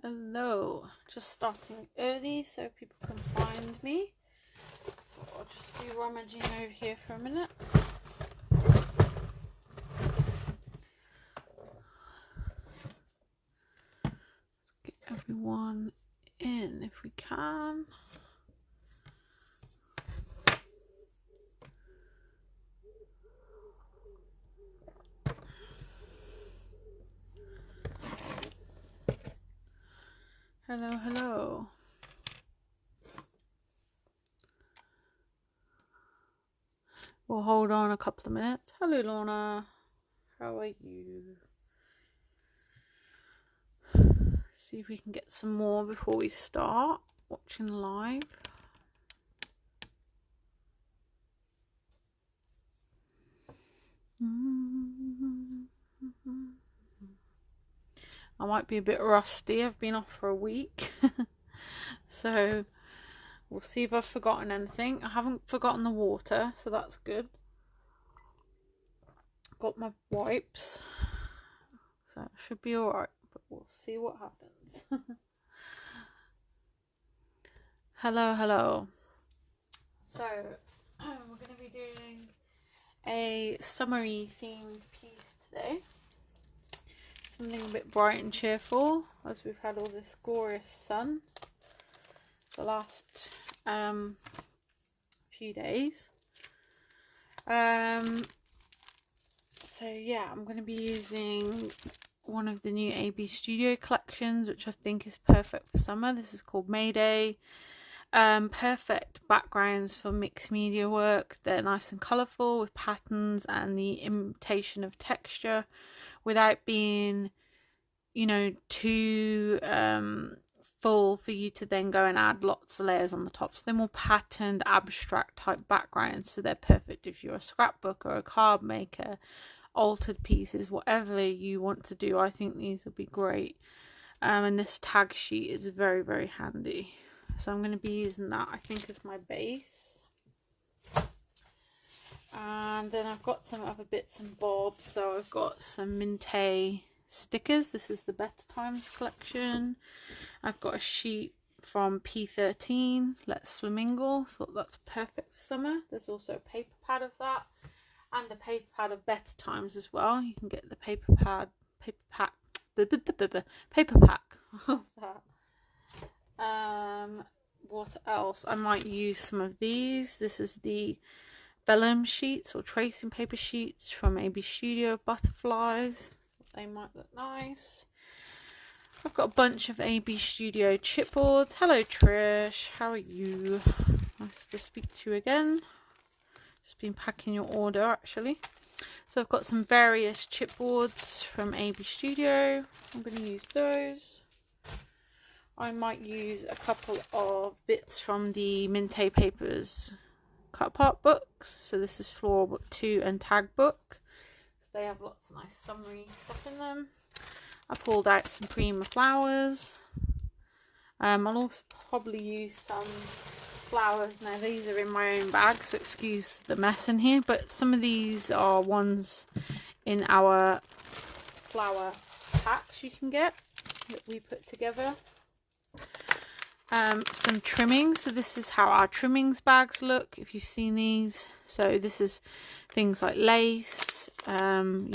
Hello, just starting early so people can find me. I'll just be rummaging over here for a minute. Let's get everyone in if we can. Hello, hello. We'll hold on a couple of minutes. Hello, Lorna. How are you? See if we can get some more before we start watching live. I might be a bit rusty. I've been off for a week. So we'll see if I've forgotten anything. I haven't forgotten the water, so that's good. Got my wipes, so it should be alright, but we'll see what happens. Hello, hello. So we're going to be doing a summery themed piece today. Something a bit bright and cheerful, as we've had all this glorious sun the last few days. So yeah, I'm going to be using one of the new AB Studio collections, which I think is perfect for summer. This is called Mayday. Perfect backgrounds for mixed media work. They're nice and colourful with patterns and the imitation of texture without being, you know, too full for you to then go and add lots of layers on the top. So they're more patterned, abstract type backgrounds, so they're perfect if you're a scrapbooker or a card maker, altered pieces, whatever you want to do. I think these will be great. And this tag sheet is very, very handy. So I'm going to be using that, I think, as my base. And then I've got some other bits and bobs. So I've got some Mintay stickers. This is the Better Times collection. I've got a sheet from P13, Let's Flamingo. Thought that's perfect for summer. There's also a paper pad of that. And a paper pad of Better Times as well. You can get the paper pack of that. What else? I might use some of these. This is the vellum sheets or tracing paper sheets from AB Studio Butterflies. They might look nice. I've got a bunch of AB Studio chipboards. Hello Trish, how are you? Nice to speak to you again. Just been packing your order actually. So I've got some various chipboards from AB Studio. I'm going to use those. I might use a couple of bits from the Mintay Papers cut apart books. So this is Floral Book 2 and Tag Book. So they have lots of nice summery stuff in them. I pulled out some Prima flowers. I'll also probably use some flowers. Now these are in my own bag, so excuse the mess in here, but some of these are ones in our flower packs you can get that we put together. Some trimmings. So this is how our trimmings bags look, if you've seen these. So this is things like lace, you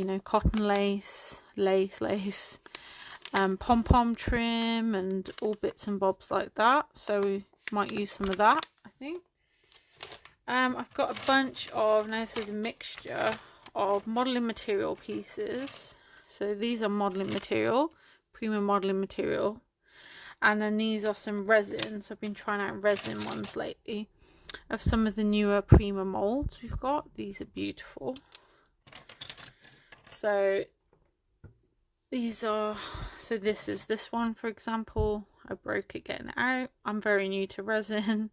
know, cotton lace, lace, pom-pom trim, and all bits and bobs like that. So we might use some of that, I think. I've got a bunch of, now this is a mixture of modelling material pieces. So these are modelling material, Prima modelling material. And then these are some resins. I've been trying out resin ones lately of some of the newer Prima molds we've got. These are beautiful. So these are, so this is this one, for example. I broke it getting it out. I'm very new to resin.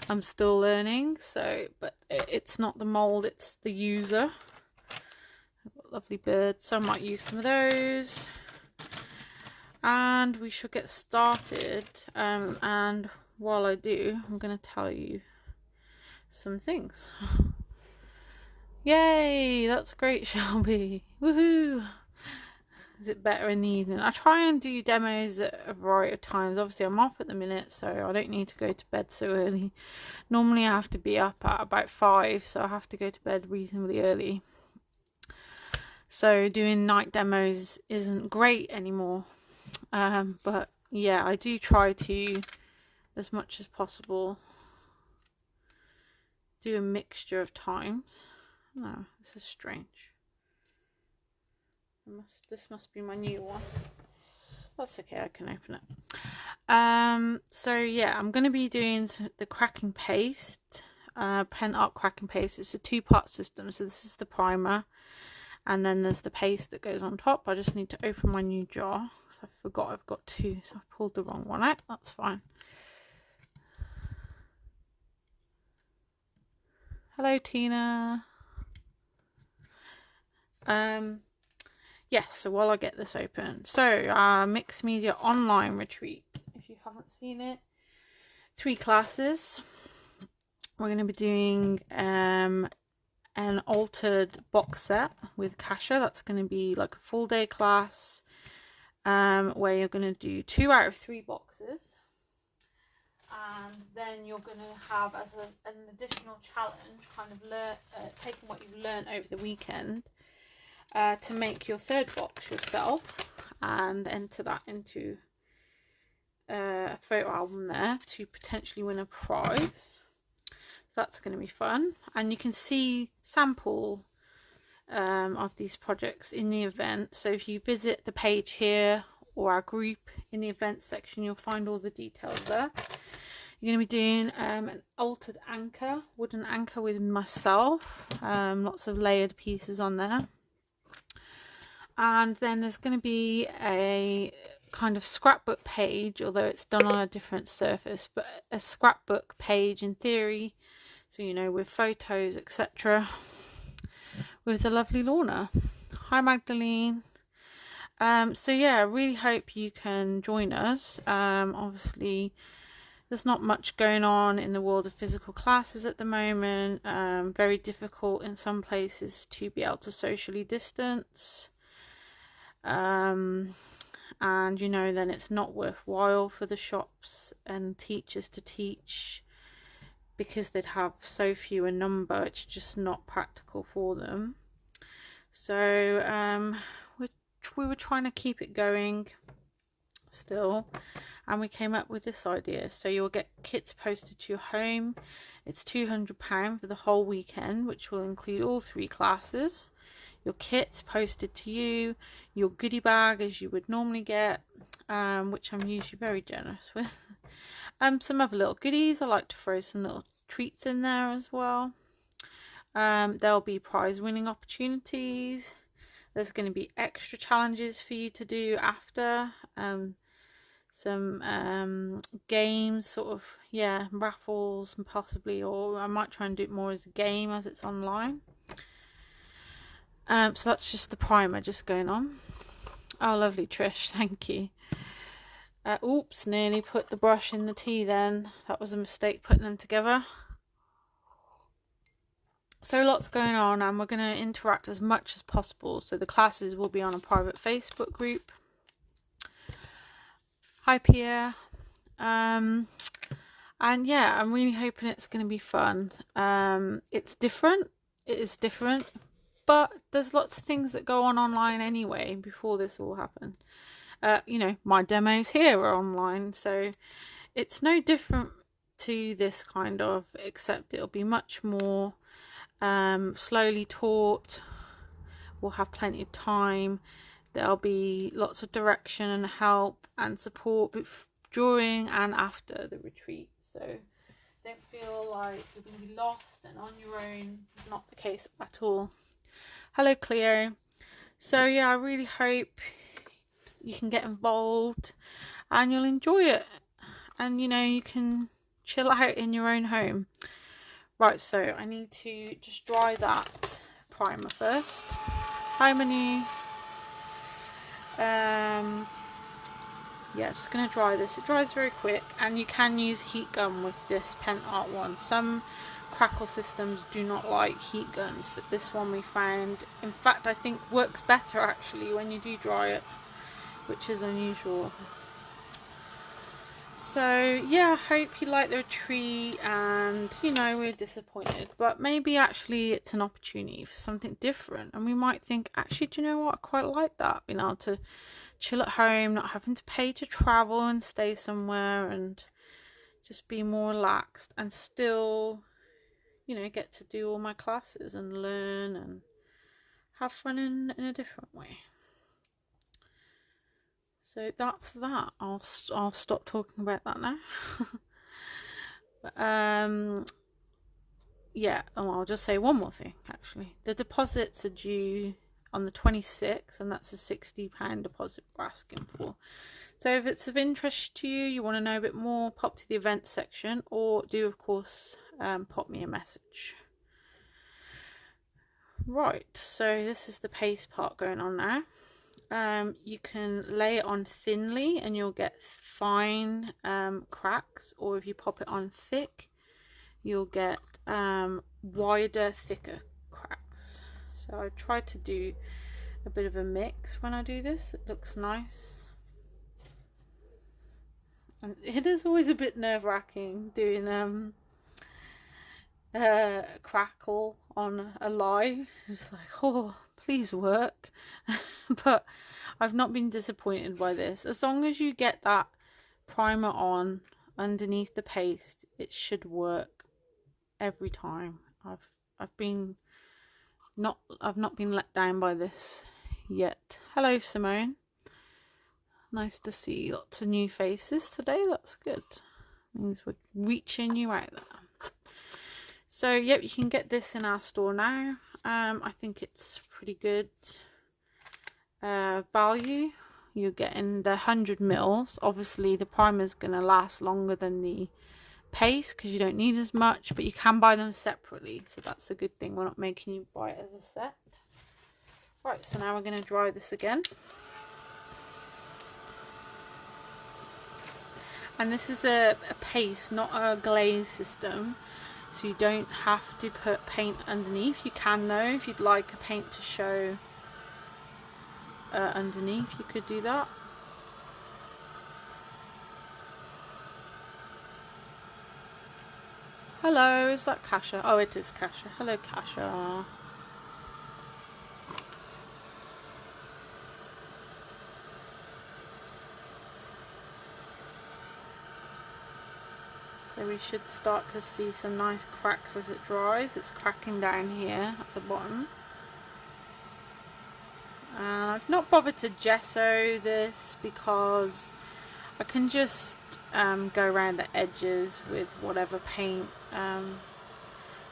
I'm still learning. So, but it's not the mold, it's the user. I've got lovely birds, so I might use some of those. And we should get started. And while I do, I'm going to tell you some things. Yay! That's great, Shelby. Woohoo! is it better in the evening? I try and do demos at a variety of times. Obviously I'm off at the minute, so I don't need to go to bed so early. Normally I have to be up at about 5, so I have to go to bed reasonably early. So doing night demos isn't great anymore. But yeah, I do try to, as much as possible, do a mixture of times. No, this is strange. This must be my new one. That's okay, I can open it. So yeah, I'm going to be doing the cracking paste, pen art cracking paste. It's a 2-part system, so this is the primer, and then there's the paste that goes on top. I just need to open my new jar, so I forgot I've got 2, so I pulled the wrong one out. That's fine. Hello, Tina. Yes, so while I get this open, so mixed media online retreat, if you haven't seen it, 3 classes. We're going to be doing an altered box set with Kasha. That's going to be like a full day class, where you're going to do 2 out of 3 boxes, and then you're going to have as an additional challenge, kind of taking what you've learned over the weekend, to make your 3rd box yourself and enter that into a photo album there to potentially win a prize. So that's going to be fun, and you can see sample of these projects in the event. So if you visit the page here or our group in the events section, you'll find all the details there. You're going to be doing an altered anchor, wooden anchor with myself, lots of layered pieces on there. And then there's going to be a kind of scrapbook page, although it's done on a different surface, but a scrapbook page in theory, so you know, with photos, etc., with the lovely Lorna. Hi Magdalene. So yeah, I really hope you can join us. Obviously there's not much going on in the world of physical classes at the moment. Very difficult in some places to be able to socially distance. And you know, then it's not worthwhile for the shops and teachers to teach because they'd have so few in number. It's just not practical for them. So we were trying to keep it going still, and we came up with this idea. So you'll get kits posted to your home. It's £200 for the whole weekend, which will include all 3 classes. Your kit's posted to you, your goodie bag as you would normally get, which I'm usually very generous with. Some other little goodies. I like to throw some little treats in there as well. There'll be prize winning opportunities. There's going to be extra challenges for you to do after. Some games, sort of, yeah, raffles possibly, or I might try and do it more as a game as it's online. So that's just the primer just going on. Oh, lovely, Trish, thank you. Oops, nearly put the brush in the tea then. That was a mistake putting them together. So lots going on, and we're going to interact as much as possible. So the classes will be on a private Facebook group. Hi, Pierre. And yeah, I'm really hoping it's going to be fun. It's different. It is different. But there's lots of things that go on online anyway before this all happened. You know, my demos here are online, so it's no different to this kind of, except it'll be much more slowly taught. We'll have plenty of time. There'll be lots of direction and help and support during and after the retreat. So don't feel like you're going to be lost and on your own. Not the case at all. Hello, Cleo. So yeah, I really hope you can get involved and you'll enjoy it. And you know, you can chill out in your own home. Right, so I need to just dry that primer first. Hi, Manu. Yeah, just going to dry this. It dries very quick, and you can use heat gun with this pen art one. Some crackle systems do not like heat guns, but this one we found, in fact, I think works better actually when you do dry it, which is unusual. So yeah, I hope you like the tree, and you know, we're disappointed, but maybe actually it's an opportunity for something different, and we might think, actually, do you know what, I quite like that, being able to chill at home, not having to pay to travel and stay somewhere, and just be more relaxed, and still, you know, get to do all my classes and learn and have fun in a different way. So that's that. I'll stop talking about that now. Yeah, I'll just say one more thing actually. The deposits are due on the 26th, and that's a £60 deposit we're asking for. So if it's of interest to you, you want to know a bit more, pop to the events section, or do of course pop me a message. Right, so this is the paste part going on now. You can lay it on thinly and you'll get fine cracks, or if you pop it on thick, you'll get wider, thicker cracks. So I try to do a bit of a mix when I do this. It looks nice. And it is always a bit nerve-wracking doing crackle on a live. It's like, oh, please work. But I've not been disappointed by this. As long as you get that primer on underneath the paste, it should work every time. I've not been let down by this yet. Hello, Simone. Nice to see lots of new faces today. That's good. Means we're reaching you out there. So yep, you can get this in our store now. I think it's pretty good value. You're getting the 100 mils. Obviously the primer's going to last longer than the paste because you don't need as much, but you can buy them separately, so that's a good thing. We're not making you buy it as a set. Right, so now we're going to dry this again. And this is a paste, not a glaze system, so you don't have to put paint underneath. You can though, if you'd like a paint to show underneath, you could do that. Hello, is that Kasha? Oh, it is Kasha. Hello, Kasha. So we should start to see some nice cracks as it dries. It's cracking down here at the bottom. And I've not bothered to gesso this because I can just go around the edges with whatever paint I'm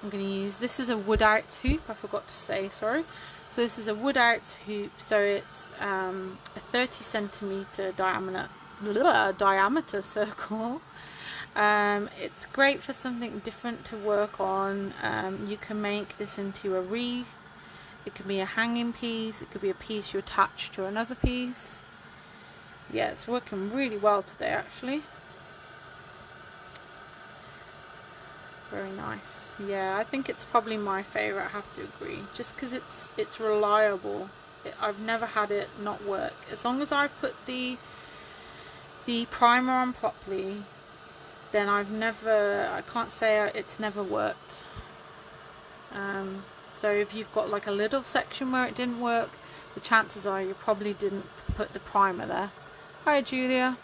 going to use. This is a wood arts hoop, I forgot to say, sorry. So this is a wood arts hoop, so it's a 30 centimeter diameter circle. It's great for something different to work on. You can make this into a wreath. It could be a hanging piece. It could be a piece you attach to another piece. Yeah, it's working really well today actually. Very nice. Yeah, I think it's probably my favourite, I have to agree. Just because it's reliable. I've never had it not work. As long as I put the primer on properly, then I can't say it's never worked. So if you've got like a little section where it didn't work, the chances are you probably didn't put the primer there. Hi Julia.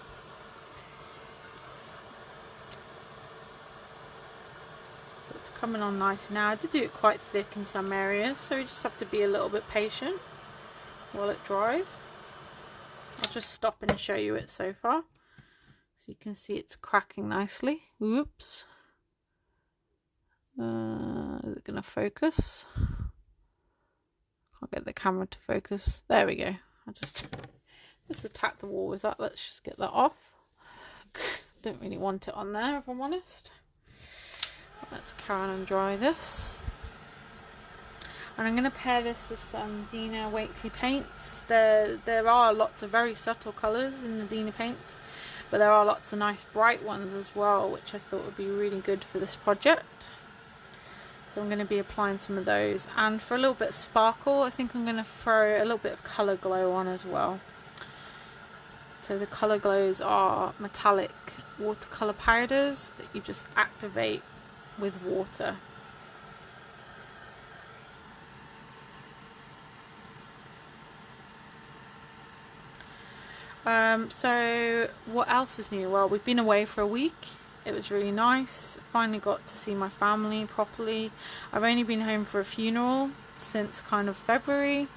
So it's coming on nice now. I did do it quite thick in some areas, so you just have to be a little bit patient while it dries. I'll just stop and show you it so far. So you can see it's cracking nicely. Whoops. Is it going to focus? Can't get the camera to focus. There we go. I just attack the wall with that. Let's just get that off. Don't really want it on there if I'm honest. Let's carry on and dry this. And I'm going to pair this with some Dina Wakley paints. There are lots of very subtle colours in the Dina paints, but there are lots of nice bright ones as well, which I thought would be really good for this project. So I'm going to be applying some of those, and for a little bit of sparkle I think I'm going to throw a little bit of colour glow on as well. So the colour glows are metallic watercolour powders that you just activate with water. So what else is new? Well, we've been away for a week. It was really nice. Finally got to see my family properly. I've only been home for a funeral since kind of February,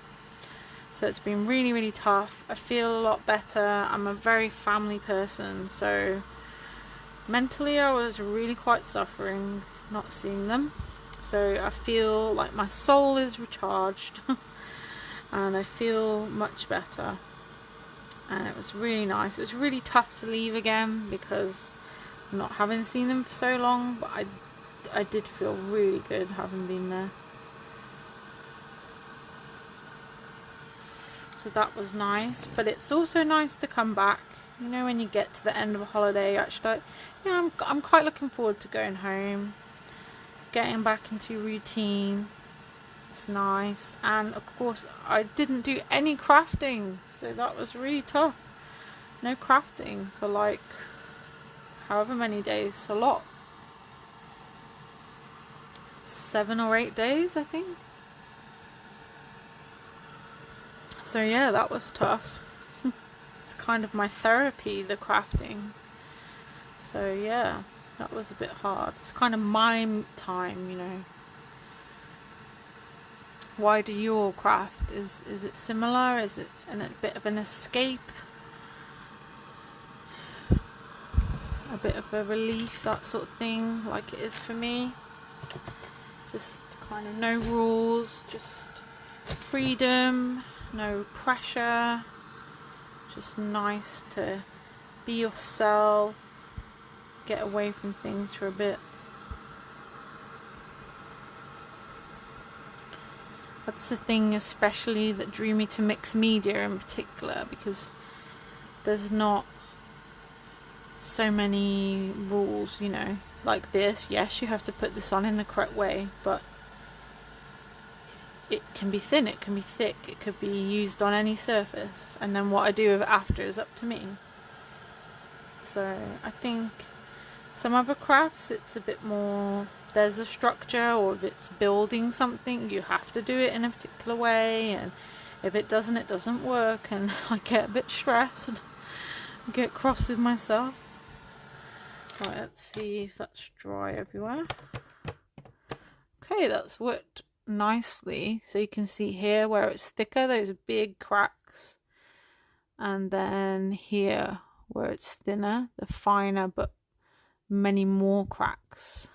so it's been really tough. I feel a lot better. I'm a very family person, so mentally I was really quite suffering not seeing them. So I feel like my soul is recharged and I feel much better. And it was really nice. It was really tough to leave again because not having seen them for so long, but I did feel really good having been there. So that was nice, but it's also nice to come back, you know, when you get to the end of a holiday. Actually, yeah, I'm quite looking forward to going home, getting back into routine. It's nice. And of course I didn't do any crafting, so that was really tough. No crafting for like however many days, a lot. 7 or 8 days I think. So yeah, that was tough. It's kind of my therapy, the crafting. So yeah, that was a bit hard. It's kind of my time, you know. Why do you all craft? Is it similar? Is it a bit of an escape? A bit of a relief, that sort of thing, like it is for me? Just kind of no rules, just freedom, no pressure, just nice to be yourself, get away from things for a bit. That's the thing especially that drew me to mixed media in particular, because there's not so many rules, you know, like this. Yes, you have to put this on in the correct way, but it can be thin, it can be thick, it could be used on any surface, and then what I do with it after is up to me. So I think some other crafts it's a bit more, there's a structure, or if it's building something you have to do it in a particular way, and if it doesn't work, and I get a bit stressed, I get cross with myself. Right, let's see if that's dry everywhere. Okay, that's worked nicely. So you can see here where it's thicker, those big cracks, and then here where it's thinner, the finer but many more cracks.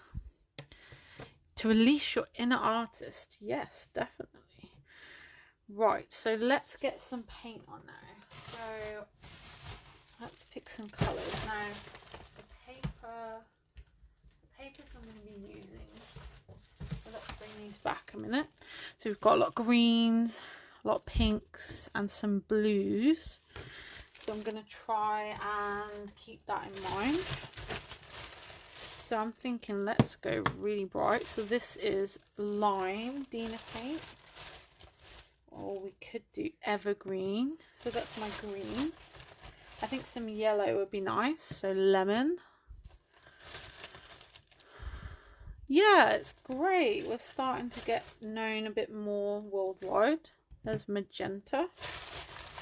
To release your inner artist, yes, definitely. Right, so let's get some paint on now. So let's pick some colours now. The papers I'm going to be using, so let's bring these back a minute. So we've got a lot of greens, a lot of pinks and some blues, so I'm going to try and keep that in mind. So I'm thinking let's go really bright. So this is lime Dina paint, or we could do evergreen, so that's my greens. I think some yellow would be nice, so lemon. Yeah, it's great. We're starting to get known a bit more worldwide. There's magenta.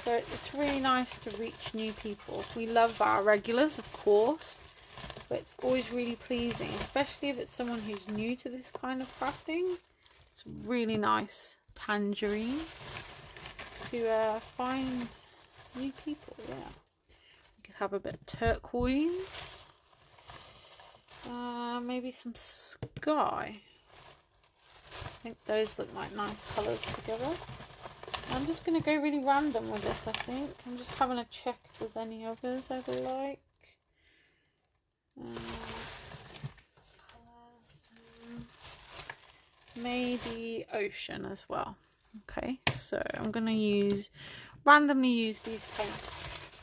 So it's really nice to reach new people. We love our regulars, of course, but it's always really pleasing, especially if it's someone who's new to this kind of crafting. It's really nice, tangerine, to find new people. Yeah, we could have a bit of turquoise. Maybe some sky. I think those look like nice colours together. I'm just going to go really random with this, I think. I'm just having a check if there's any others I'd like. Maybe ocean as well. Okay, so I'm going to randomly use these paints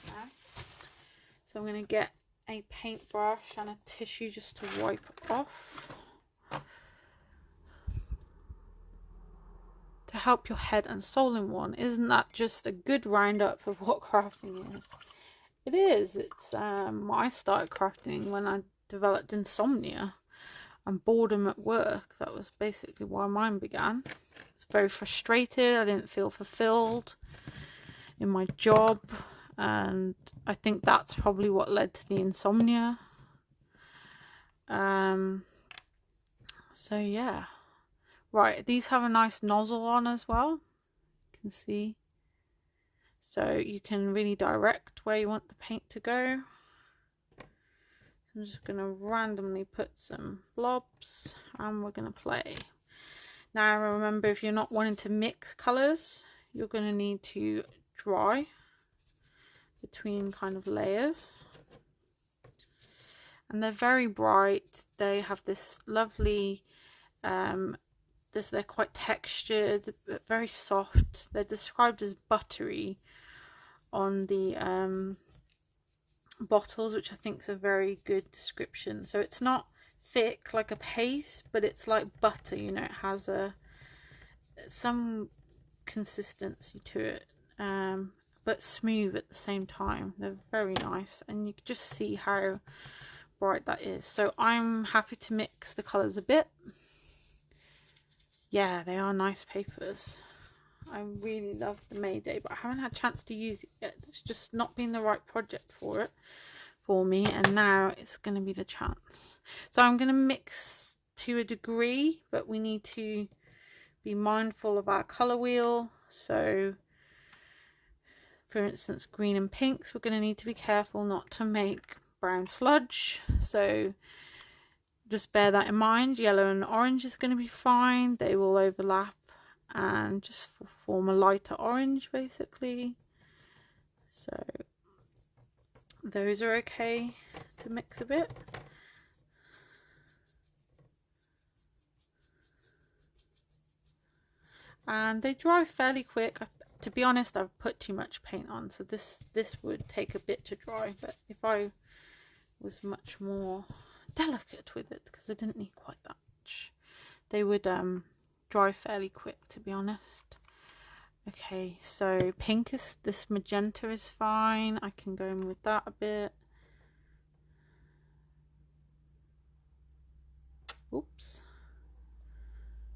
now. So I'm going to get a paintbrush and a tissue just to wipe off. to help your head and soul in one. Isn't that just a good roundup of what crafting is? It is. It's I started crafting when I developed insomnia and boredom at work. That was basically why mine began. I was very frustrated. I didn't feel fulfilled in my job, and I think that's probably what led to the insomnia. So yeah. Right, these have a nice nozzle on as well. You can see. So you can really direct where you want the paint to go. I'm just going to randomly put some blobs and we're going to play. Now remember, if you're not wanting to mix colours, you're going to need to dry between kind of layers. And they're very bright. They have this lovely, they're quite textured, but very soft. They're described as buttery on the bottles, which I think is a very good description. So it's not thick like a paste, but it's like butter, you know, it has some consistency to it, but smooth at the same time. They're very nice, and you can just see how bright that is. So I'm happy to mix the colours a bit. Yeah, they are nice papers. I really love the Mayday, but I haven't had a chance to use it yet. It's just not been the right project for me, and now it's going to be the chance. So I'm going to mix to a degree, but we need to be mindful of our colour wheel. So for instance, green and pinks, we're going to need to be careful not to make brown sludge, so just bear that in mind. Yellow and orange is going to be fine, they will overlap and just form a lighter orange basically. So those are okay to mix a bit. And they dry fairly quick. To be honest, I've put too much paint on, so this would take a bit to dry, but if I was much more delicate with it, because I didn't need quite that much, they would dry fairly quick, to be honest. Okay, so pink is, this magenta is fine. I can go in with that a bit. Oops.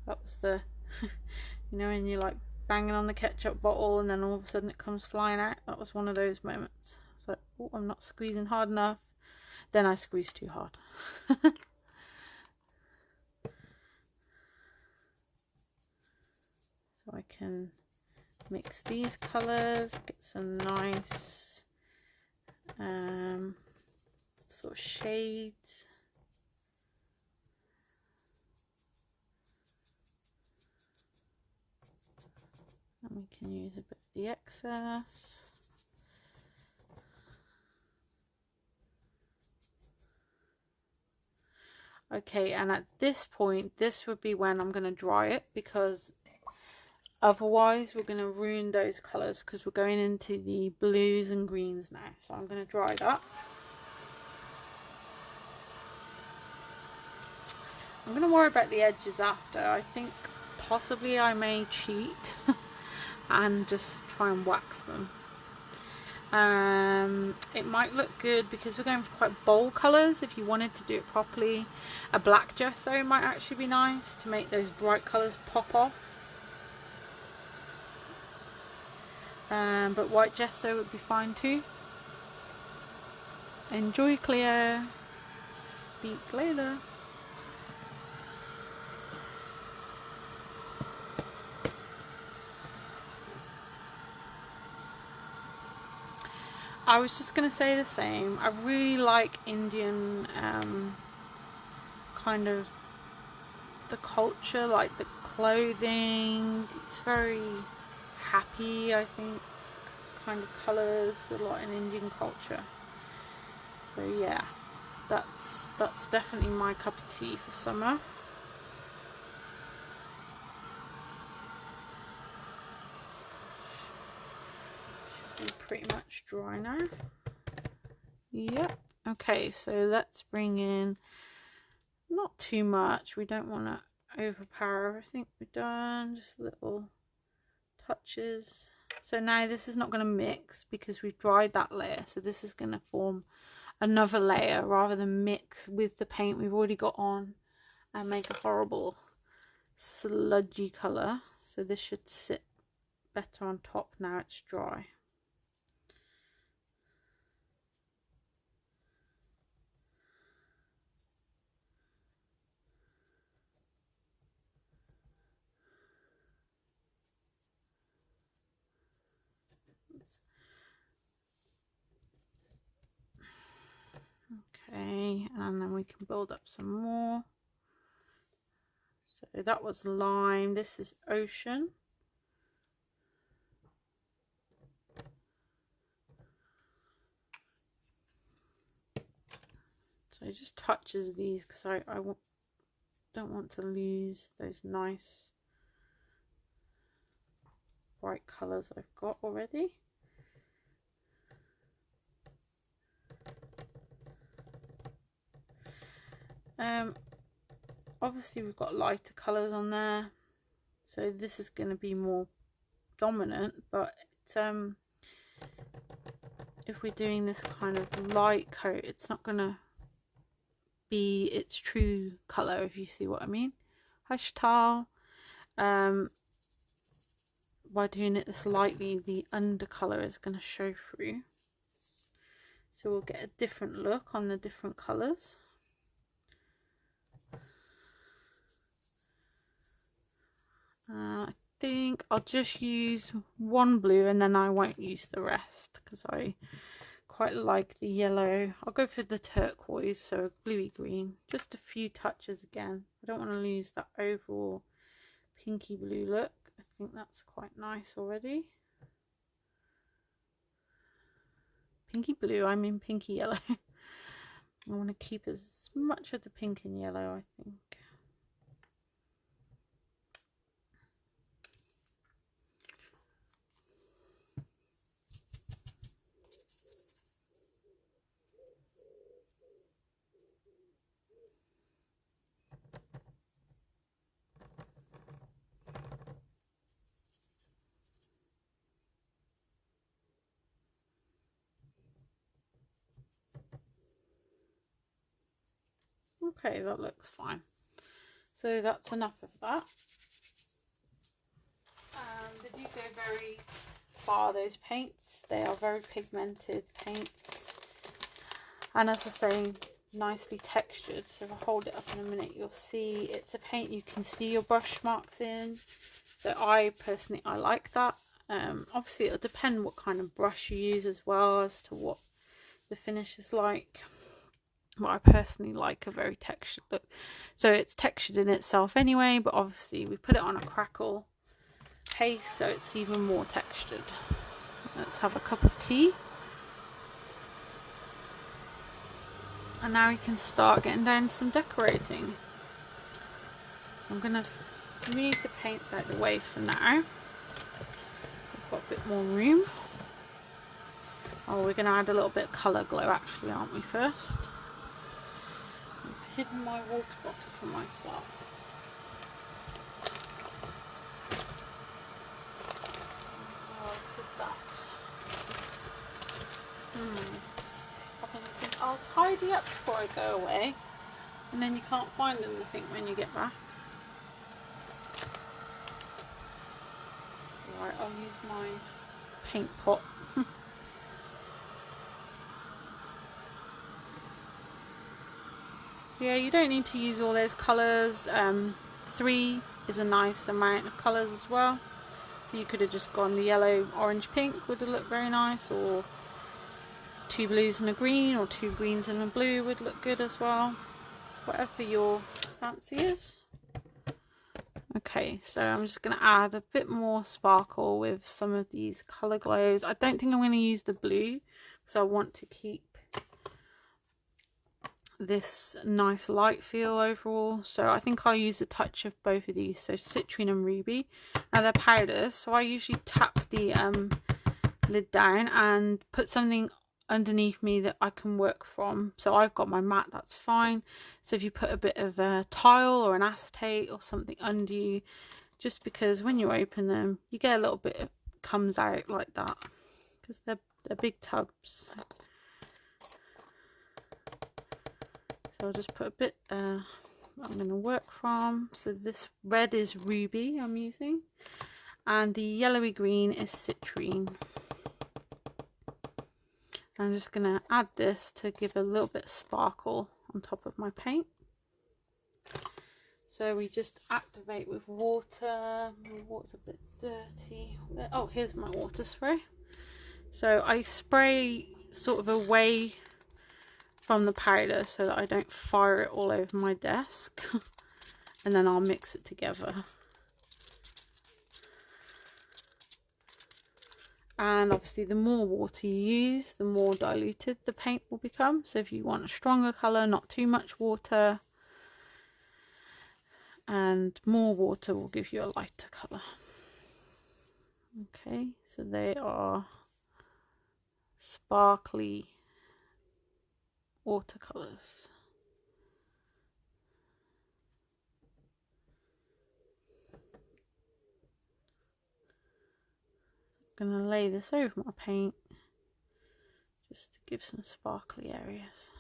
That was the, you know, when you're like banging on the ketchup bottle and then all of a sudden it comes flying out. That was one of those moments. So, oh, I'm not squeezing hard enough. Then I squeezed too hard. So I can mix these colours, get some nice sort of shades. And we can use a bit of the excess. Okay, and at this point, this would be when I'm going to dry it, because otherwise we're going to ruin those colours, because we're going into the blues and greens now. So I'm going to dry that. I'm going to worry about the edges after. I think possibly I may cheat and just try and wax them. It might look good because we're going for quite bold colours. If you wanted to do it properly, a black gesso might actually be nice to make those bright colours pop off. But white gesso would be fine too. Enjoy, Cleo. Speak later. I was just going to say the same. I really like Indian kind of the culture, like the clothing. It's very happy, I think, kind of colours, a lot in Indian culture. So yeah, that's definitely my cup of tea for summer. Pretty much dry now. Yep. Okay, so let's bring in not too much. We don't want to overpower everything we've done. Just a little touches. So now this is not going to mix because we've dried that layer, so this is going to form another layer rather than mix with the paint we've already got on and make a horrible sludgy colour. So this should sit better on top now it's dry. Okay, and then we can build up some more. So that was lime, this is ocean. So just touches these because I don't want to lose those nice bright colours I've got already. Obviously we've got lighter colours on there, so this is going to be more dominant, but if we're doing this kind of light coat, it's not going to be its true colour, if you see what I mean. Hush towel. By doing it this lightly, the undercolour is going to show through, so we'll get a different look on the different colours. I think I'll just use one blue and then I won't use the rest because I quite like the yellow. I'll go for the turquoise, so bluey green, just a few touches again. I don't want to lose that overall pinky blue look. I think that's quite nice already. Pinky blue, I mean pinky yellow. I want to keep as much of the pink and yellow, I think. Okay, that looks fine. So that's enough of that. They do go very far, those paints. They are very pigmented paints. And as I say, nicely textured. So if I hold it up in a minute, you'll see it's a paint you can see your brush marks in. So I personally, I like that. Obviously it'll depend what kind of brush you use as well as to what the finish is like. But I personally like a very textured look. So it's textured in itself anyway, but obviously we put it on a crackle paste so it's even more textured. Let's have a cup of tea. And now we can start getting down to some decorating. So I'm going to move the paints out of the way for now. So I've got a bit more room. Oh, we're going to add a little bit of colour glow actually, aren't we, first? I've hidden my water bottle for myself. Oh, look at that. I'll tidy up before I go away, and then you can't find anything when you get back. Alright, I'll use my paint pot. So yeah, you don't need to use all those colours. 3 is a nice amount of colours as well. So you could have just gone the yellow, orange, pink would have looked very nice, or 2 blues and a green, or 2 greens and a blue would look good as well. Whatever your fancy is. Okay, so I'm just going to add a bit more sparkle with some of these colour glows. I don't think I'm going to use the blue because I want to keep this nice light feel overall. So I think I'll use a touch of both of these, so citrine and ruby. Now they're powders, so I usually tap the lid down and put something underneath me that I can work from. So I've got my mat, that's fine. So if you put a bit of a tile or an acetate or something under you, just because when you open them you get a little bit of, comes out like that, because they're big tubs. So I'll just put a bit I'm going to work from. So this red is ruby I'm using, and the yellowy green is citrine. I'm just going to add this to give a little bit of sparkle on top of my paint. So we just activate with water. My water's a bit dirty. Oh, here's my water spray. So I spray sort of away from the powder so that I don't fire it all over my desk. And then I'll mix it together. And obviously the more water you use, the more diluted the paint will become. So if you want a stronger colour, not too much water. And more water will give you a lighter colour. Okay, so they are sparkly watercolours. I'm going to lay this over my paint just to give some sparkly areas.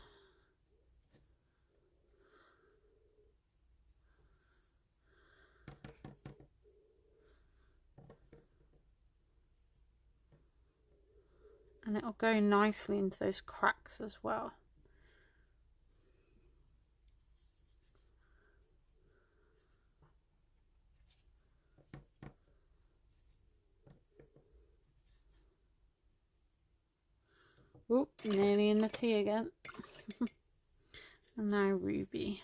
And it'll go nicely into those cracks as well. Oop, nearly in the tea again. And now ruby.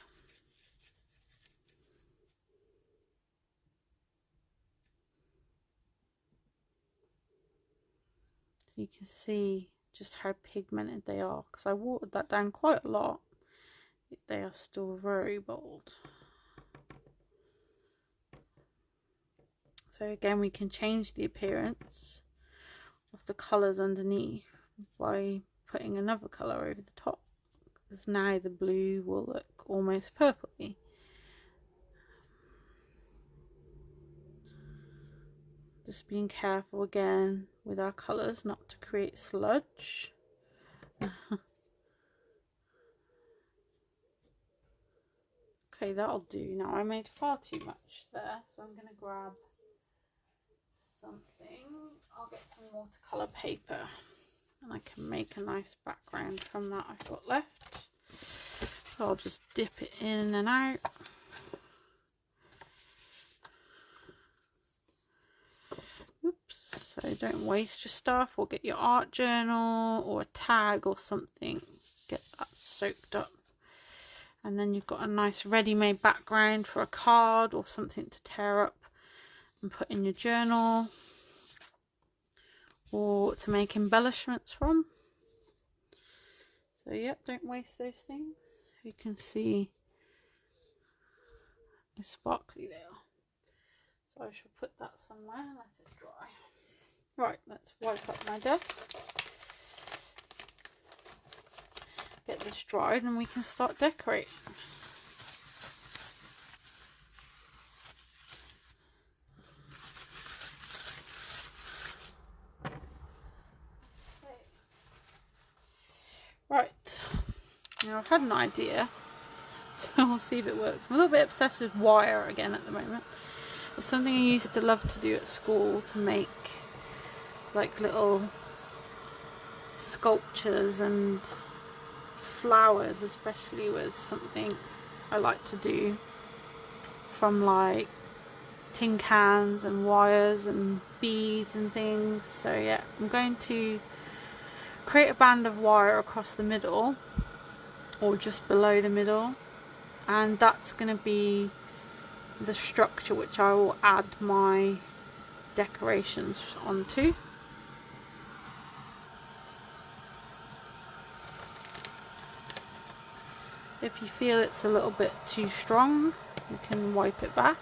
So you can see just how pigmented they are, because I watered that down quite a lot. They are still very bold. So again, we can change the appearance of the colours underneath by putting another colour over the top, because now the blue will look almost purpley. Just being careful again with our colours not to create sludge. Okay, that'll do. Now I made far too much there, so I'm going to grab something. I'll get some watercolour paper and I can make a nice background from that I've got left. So I'll just dip it in and out. Oops, so don't waste your stuff, or get your art journal or a tag or something, get that soaked up. And then you've got a nice ready-made background for a card or something to tear up and put in your journal, or to make embellishments from. So yeah, don't waste those things. You can see how sparkly they are. So I shall put that somewhere and let it dry. Right, let's wipe up my desk. Get this dried and we can start decorating. Right, now I've had an idea, so we'll see if it works. I'm a little bit obsessed with wire again at the moment. It's something I used to love to do at school, to make like little sculptures, and flowers especially was something I like to do from like tin cans and wires and beads and things. So yeah, I'm going to create a band of wire across the middle or just below the middle, and that's going to be the structure which I will add my decorations onto. If you feel it's a little bit too strong, you can wipe it back.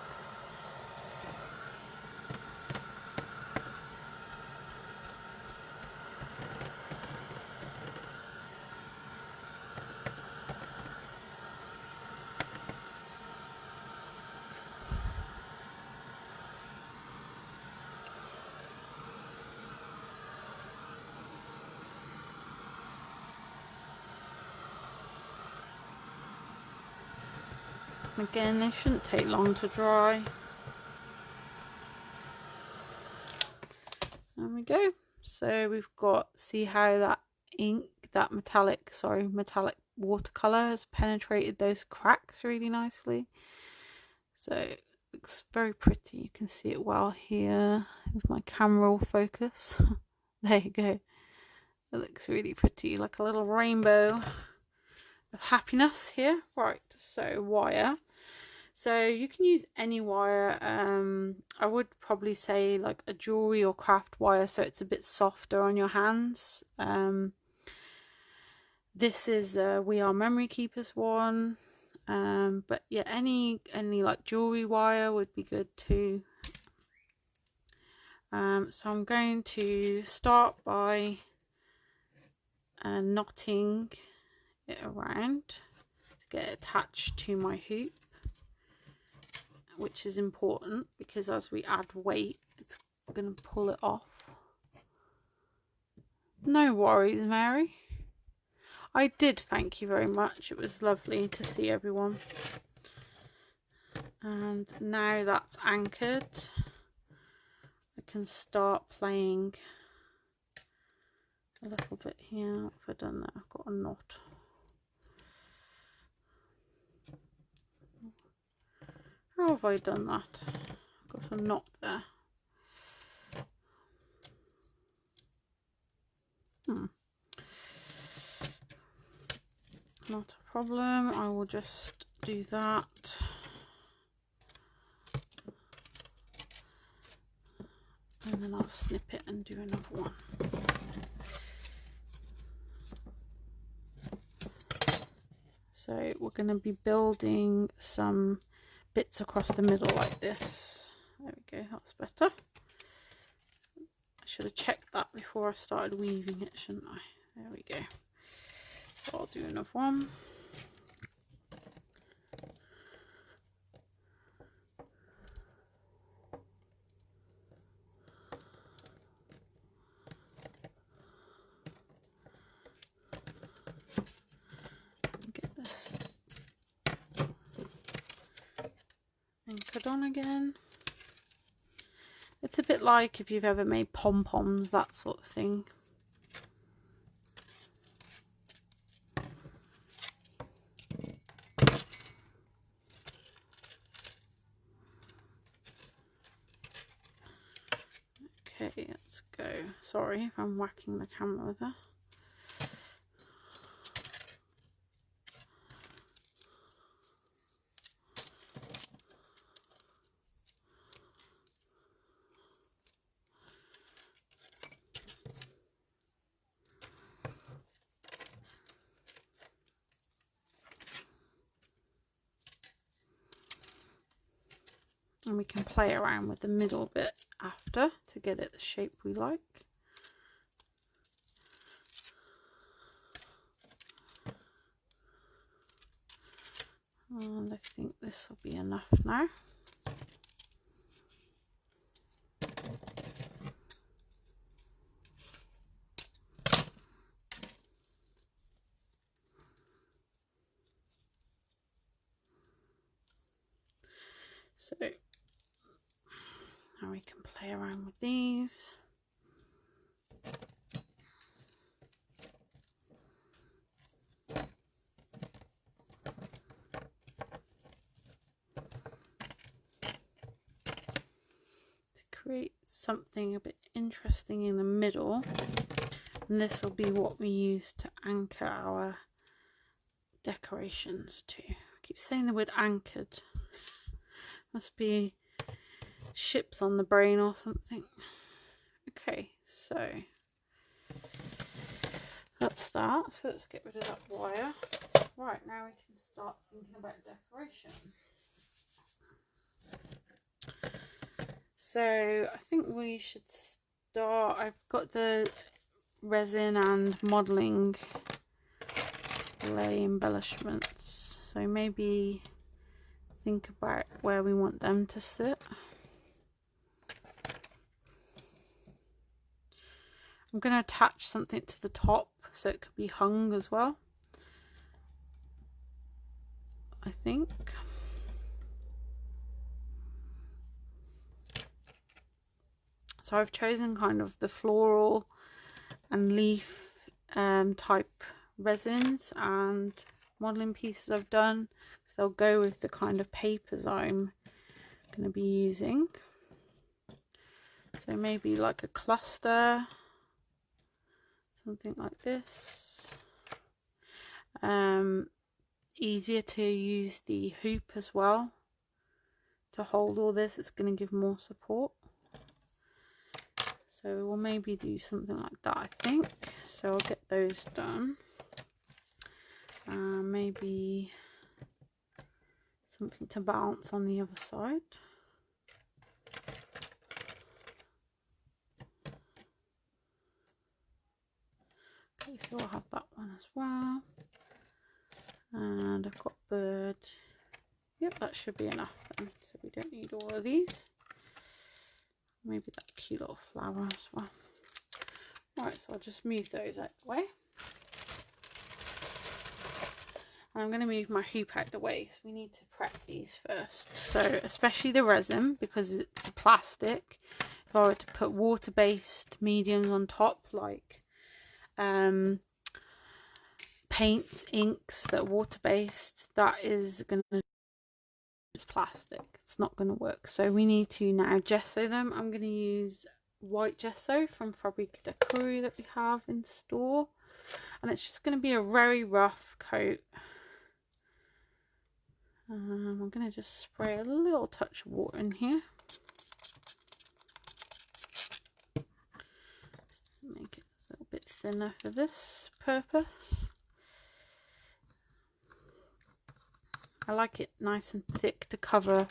Again, they shouldn't take long to dry. There we go. So we've got, see how that ink, that metallic watercolor has penetrated those cracks really nicely. So it looks very pretty. You can see it well here if my camera will focus. There you go. It looks really pretty, like a little rainbow of happiness here. Right, so wire. So you can use any wire. I would probably say like a jewelry or craft wire, so it's a bit softer on your hands. This is We Are Memory Keepers one, but yeah, any like jewelry wire would be good too. So I'm going to start by knotting it around to get it attached to my hoop, which is important because as we add weight, it's going to pull it off. No worries, Mary. I did, thank you very much. It was lovely to see everyone. And now that's anchored, I can start playing a little bit here. What have I done there? I've got a knot. How have I done that? I've got a knot there. Not a problem. I will just do that. And then I'll snip it and do another one. So we're going to be building some bits across the middle like this. There we go, that's better. I should have checked that before I started weaving it, shouldn't I? There we go. So I'll do another one. Get this anchored on again. It's a bit like if you've ever made pom-poms, that sort of thing. Okay, let's go. Sorry if I'm whacking the camera with that. And we can play around with the middle bit after to get it the shape we like. And I think this will be enough now. So now we can play around with these. Create something a bit interesting in the middle, and this will be what we use to anchor our decorations to. I keep saying the word anchored. Must be ships on the brain or something. Okay, so that's that. So let's get rid of that wire. Right, now we can start thinking about decoration. So I think we should start. I've got the resin and modelling clay embellishments, so maybe think about where we want them to sit. I'm going to attach something to the top so it could be hung as well, I think. So I've chosen kind of the floral and leaf type resins and modeling pieces I've done, so they'll go with the kind of papers I'm going to be using. So maybe like a cluster, something like this. Easier to use the hoop as well to hold all this. It's going to give more support. So we'll maybe do something like that, I think. So I'll get those done. Maybe something to balance on the other side. Okay, so I'll have that one as well. And I've got bird. Yep, that should be enough then. So we don't need all of these. Maybe that cute little flower as well. Alright, so I'll just move those out the way. And I'm going to move my hoop out the way, so we need to prep these first. So especially the resin, because it's a plastic. If I were to put water-based mediums on top, like paints, inks that are water-based, that is going to, it's plastic, it's not going to work. So we need to now gesso them. I'm going to use white gesso from Fabric Decor that we have in store, and it's just going to be a very rough coat. I'm going to just spray a little touch of water in here to make it a little bit thinner for this purpose. I like it nice and thick to cover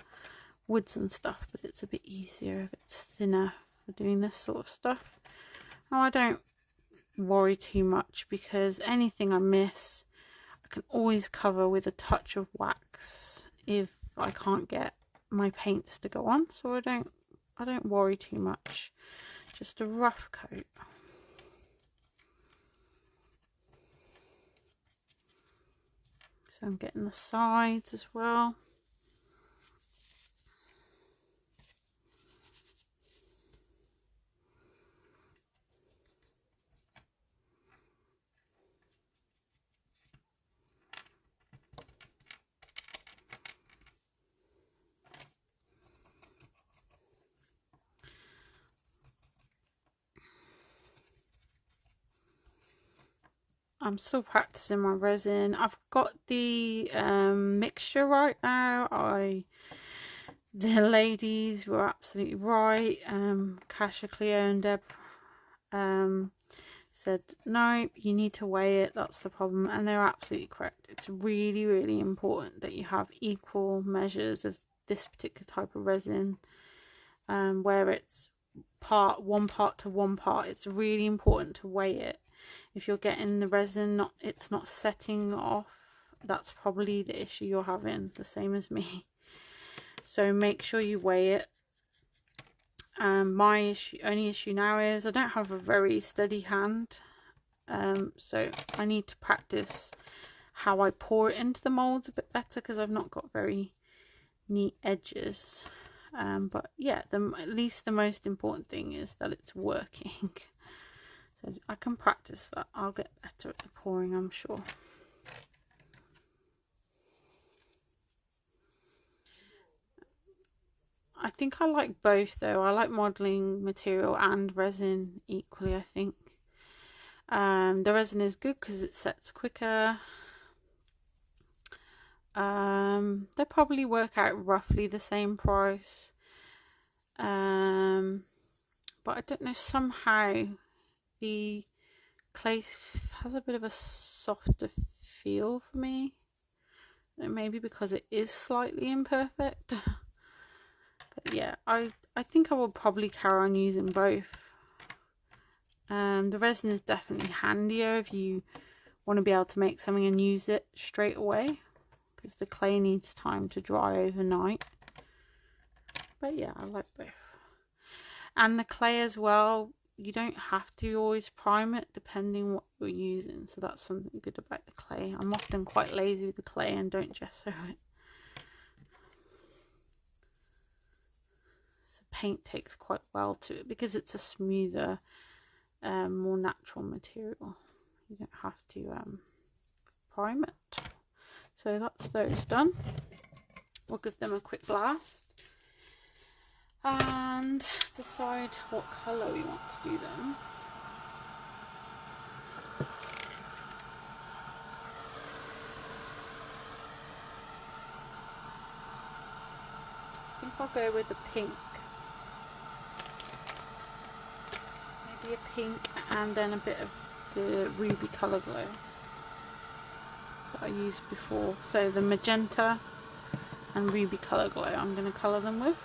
woods and stuff, but it's a bit easier if it's thinner for doing this sort of stuff. Now I don't worry too much, because anything I miss I can always cover with a touch of wax if I can't get my paints to go on. So I don't worry too much. Just a rough coat. So I'm getting the sides as well. I'm still practicing my resin. I've got the mixture right now. The ladies were absolutely right. Kasha, Cleo and Deb said, no, you need to weigh it, that's the problem. And they're absolutely correct. It's really, really important that you have equal measures of this particular type of resin. Where it's one part to one part, it's really important to weigh it. If you're getting the resin it's not setting off, that's probably the issue you're having, the same as me. So make sure you weigh it. My only issue now is I don't have a very steady hand, so I need to practice how I pour it into the molds a bit better, because I've not got very neat edges. But yeah, at least the most important thing is that it's working. So I can practice that. I'll get better at the pouring, I'm sure. I think I like both though. I like modelling material and resin equally, I think. The resin is good because it sets quicker. They probably work out roughly the same price. But I don't know, somehow the clay has a bit of a softer feel for me. Maybe because it is slightly imperfect. But yeah, I think I will probably carry on using both. The resin is definitely handier if you want to be able to make something and use it straight away, because the clay needs time to dry overnight. But yeah, I like both. And the clay as well, you don't have to always prime it depending what you're using, so that's something good about the clay. I'm often quite lazy with the clay and don't gesso it. So paint takes quite well to it because it's a smoother, more natural material. You don't have to prime it. So that's those done. We'll give them a quick blast and decide what colour we want to do them. I think I'll go with the pink. Maybe a pink and then a bit of the ruby colour glow that I used before. So the magenta and ruby colour glow I'm going to colour them with.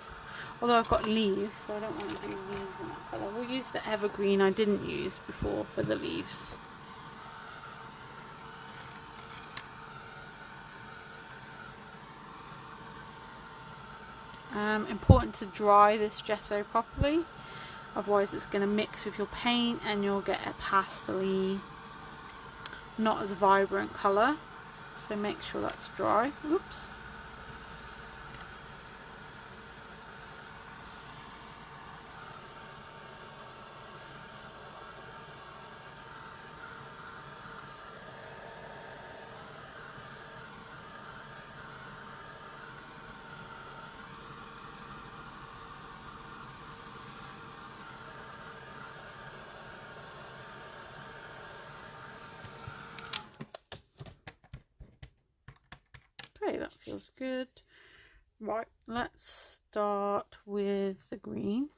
Although I've got leaves, so I don't want to do leaves in that colour. We'll use the evergreen I didn't use before for the leaves. Important to dry this gesso properly, otherwise it's going to mix with your paint and you'll get a pastel-y, not as vibrant colour. So make sure that's dry. Oops. Okay, that feels good. Right, let's start with the green.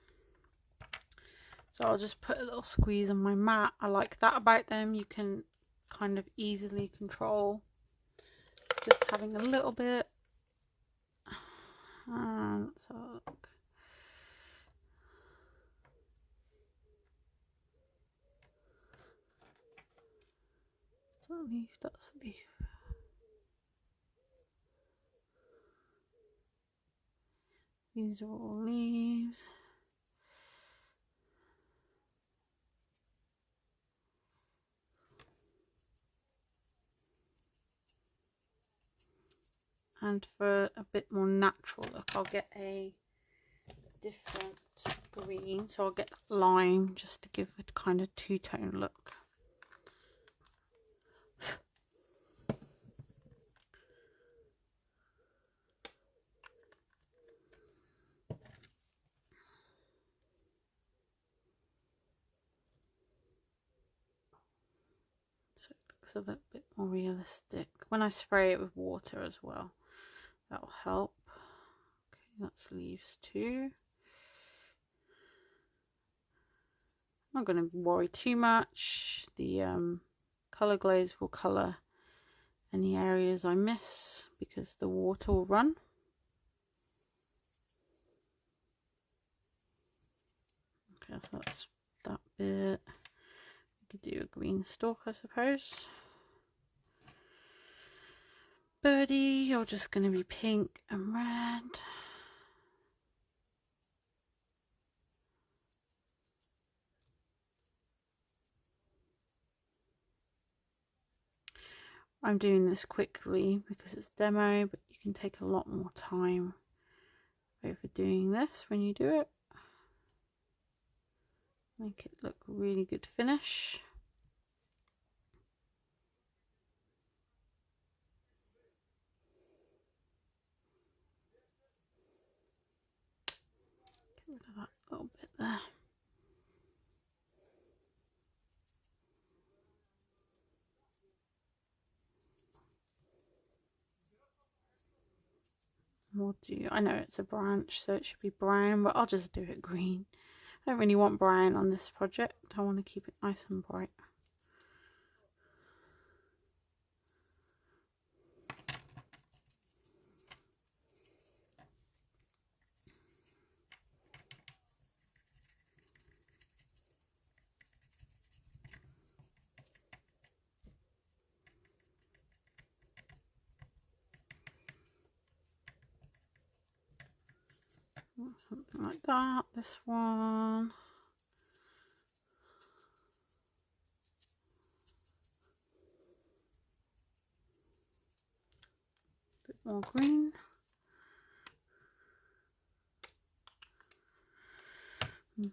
So I'll just put a little squeeze on my mat. I like that about them. You can kind of easily control just having a little bit. Let's have a look. Is that a leaf? That's a leaf. These are all leaves. And for a bit more natural look, I'll get a different green. So I'll get lime just to give it kind of two-tone look. So it looks a little bit more realistic. When I spray it with water as well, that'll help. Okay, that's leaves too. I'm not going to worry too much. The colour glaze will colour any areas I miss because the water will run. Okay, so that's that bit. We could do a green stalk, I suppose. Birdie, you're just going to be pink and red. I'm doing this quickly because it's demo, but you can take a lot more time over doing this when you do it. Make it look really good finish. Get rid of that little bit there. We'll do, I know it's a branch, so it should be brown, but I'll just do it green. I don't really want brown on this project. I want to keep it nice and bright. Something like that. This one. Bit more green. So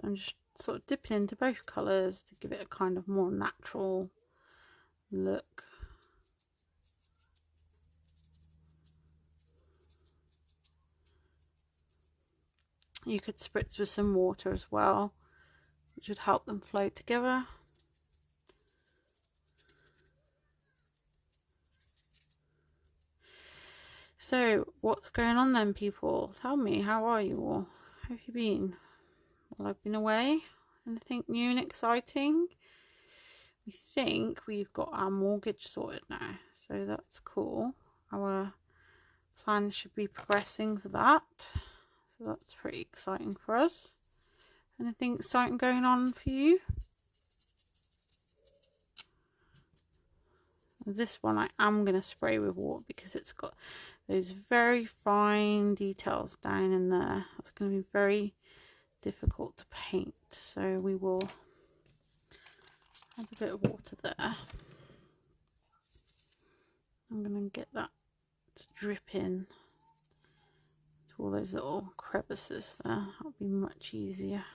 I'm just sort of dipping into both colours to give it a kind of more natural look. You could spritz with some water as well, which would help them flow together. So what's going on then, people? Tell me, how are you all? How have you been? Well, I've been away. Anything new and exciting? We think we've got our mortgage sorted now, so that's cool. Our plan should be progressing for that, so that's pretty exciting for us. Anything exciting going on for you? This one I am going to spray with water because it's got those very fine details down in there. That's going to be very difficult to paint, so we will add a bit of water there. I'm going to get that to drip in to all those little crevices there. That'll be much easier.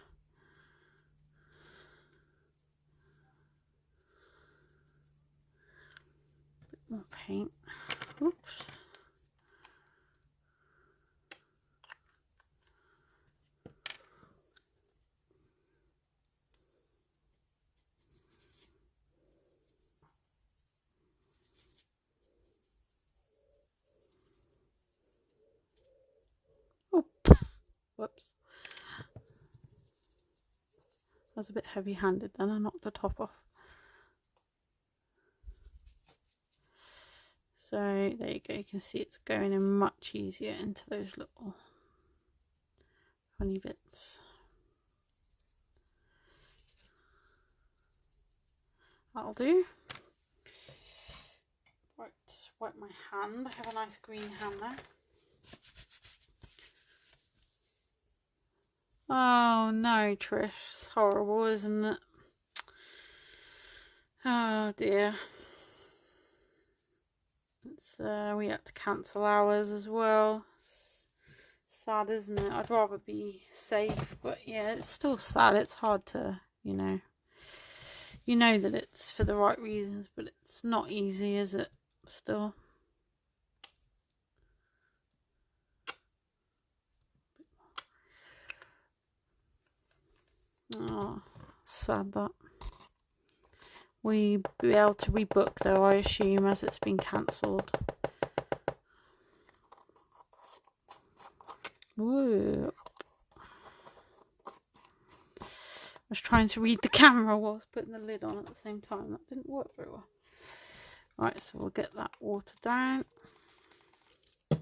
A bit more paint. Oops. Oh, whoops. I was a bit heavy-handed then. I knocked the top off. So there you go. You can see it's going in much easier into those little funny bits. That'll do. Right, wipe my hand. I have a nice green hand there. Oh no, Trish. It's horrible, isn't it? Oh dear. It's we had to cancel ours as well. It's sad, isn't it? I'd rather be safe, but yeah, it's still sad. It's hard to, you know that it's for the right reasons, but it's not easy, is it? Still. Oh, sad that. We be able to rebook though, I assume, as it's been cancelled. Woo. I was trying to read the camera whilst putting the lid on at the same time. That didn't work very well. Right, so we'll get that water down. Get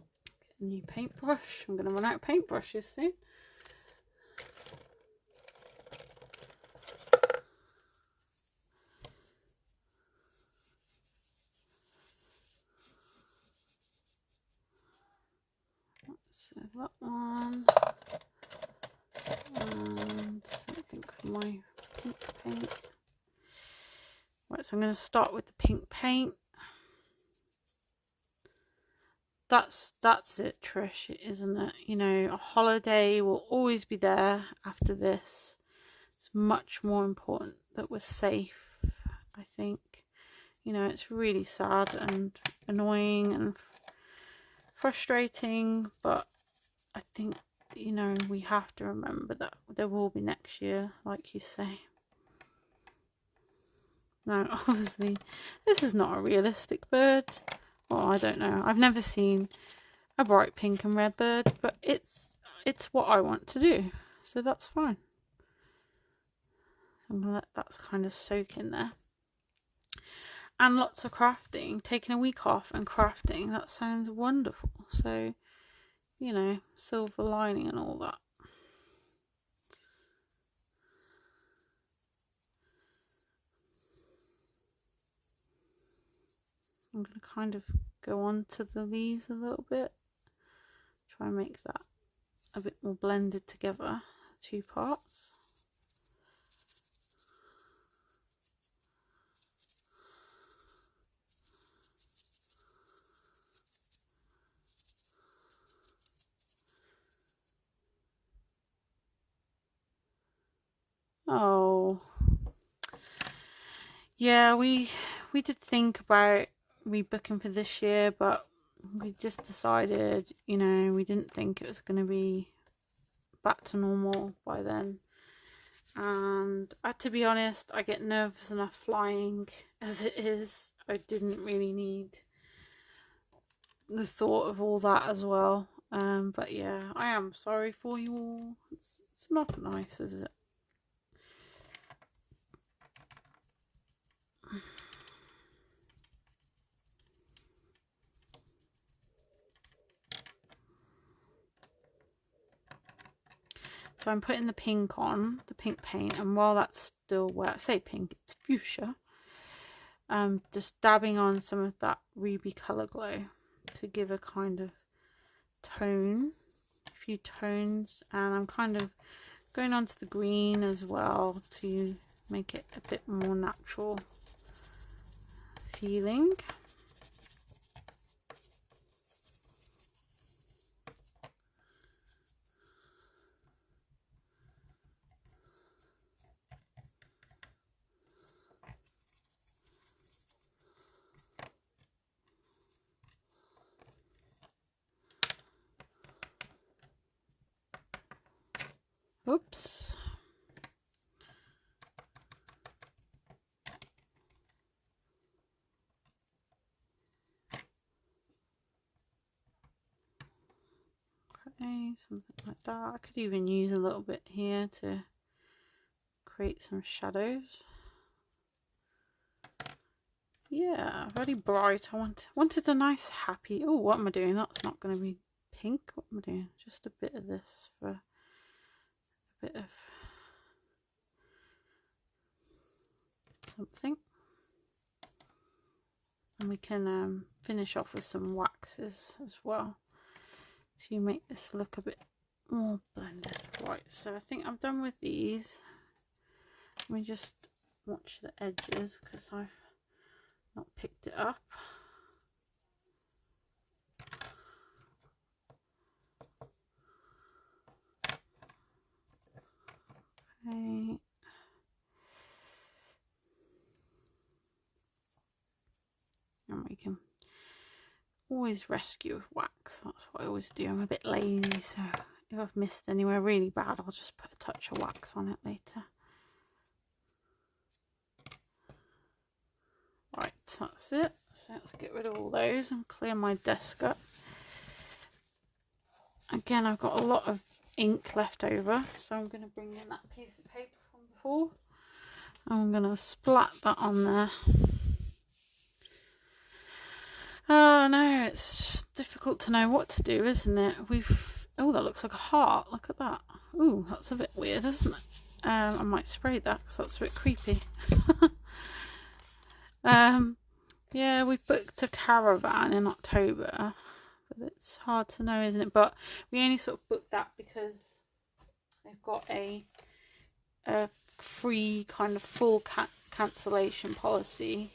a new paintbrush. I'm going to run out of paintbrushes soon. So that one. And something for my pink paint. Right, so I'm going to start with the pink paint. That's it, Trish, isn't it? You know, a holiday will always be there after this. It's much more important that we're safe, I think. You know, it's really sad and annoying and frustrating, but I think, you know, we have to remember that there will be next year, like you say. Now, obviously, this is not a realistic bird. Well, I don't know. I've never seen a bright pink and red bird, but it's what I want to do, so that's fine. So I'm gonna let that kind of soak in there. And lots of crafting. Taking a week off and crafting. That sounds wonderful. So, you know, silver lining and all that. I'm going to kind of go on to the leaves a little bit. Try and make that a bit more blended together, two parts. Oh. Yeah, we did think about rebooking for this year, but we just decided, you know, we didn't think it was going to be back to normal by then. And to be honest, I get nervous enough flying as it is. I didn't really need the thought of all that as well. But yeah, I am sorry for you all. It's not nice, is it? So I'm putting the pink on, the pink paint, and while that's still wet, I say pink, it's fuchsia. Just dabbing on some of that ruby colour glow to give a kind of tone, a few tones, and I'm kind of going on to the green as well to make it a bit more natural feeling. Oops. Okay, something like that. I could even use a little bit here to create some shadows. Yeah, very bright. I wanted a nice happy. Oh, what am I doing? That's not going to be pink. What am I doing? Just a bit of this for a bit of something. And we can finish off with some waxes as well to make this look a bit more blended. Right, so I think I'm done with these. Let me just watch the edges because I've not picked it up. Okay. And we can always rescue with wax. That's what I always do. I'm a bit lazy, so if I've missed anywhere really bad, I'll just put a touch of wax on it later. Right, that's it. So let's get rid of all those and clear my desk up. Again, I've got a lot of ink left over, so I'm going to bring in that piece of paper from before. I'm going to splat that on there. Oh no, it's difficult to know what to do, isn't it? Oh, that looks like a heart. Look at that. Ooh, that's a bit weird, isn't it? I might spray that because that's a bit creepy. Yeah, we booked a caravan in October, but it's hard to know, isn't it? But we only sort of booked that because they've got a free kind of full cancellation policy.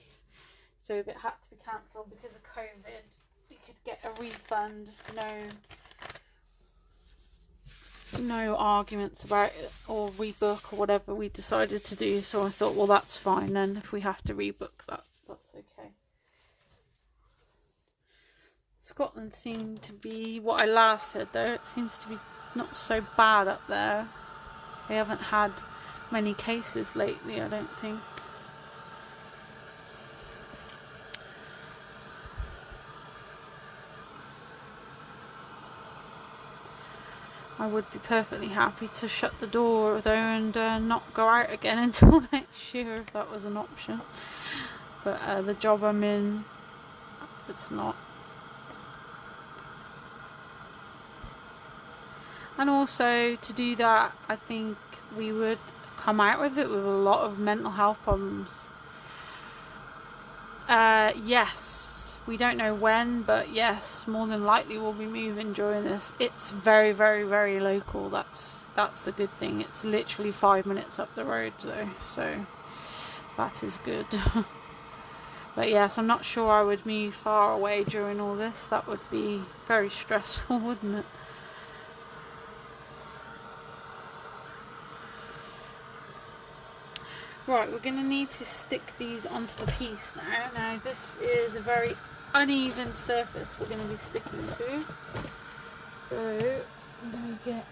So if it had to be cancelled because of COVID, we could get a refund. No arguments about it, or rebook or whatever we decided to do. So I thought, well, that's fine then. If we have to rebook that, that's okay. Scotland seemed to be, what I last heard though, it seems to be not so bad up there. They haven't had many cases lately, I don't think. I would be perfectly happy to shut the door though and not go out again until next year if that was an option. But the job I'm in, it's not. And also to do that, I think we would come out with it with a lot of mental health problems. Yes, we don't know when, but yes, more than likely we'll be moving during this. It's very, very, very local. That's a good thing. It's literally 5 minutes up the road though, so that is good. But yes, I'm not sure I would move far away during all this. That would be very stressful, wouldn't it? Right, we're going to need to stick these onto the piece now. Now this is a very uneven surface we're going to be sticking to. So I'm going to get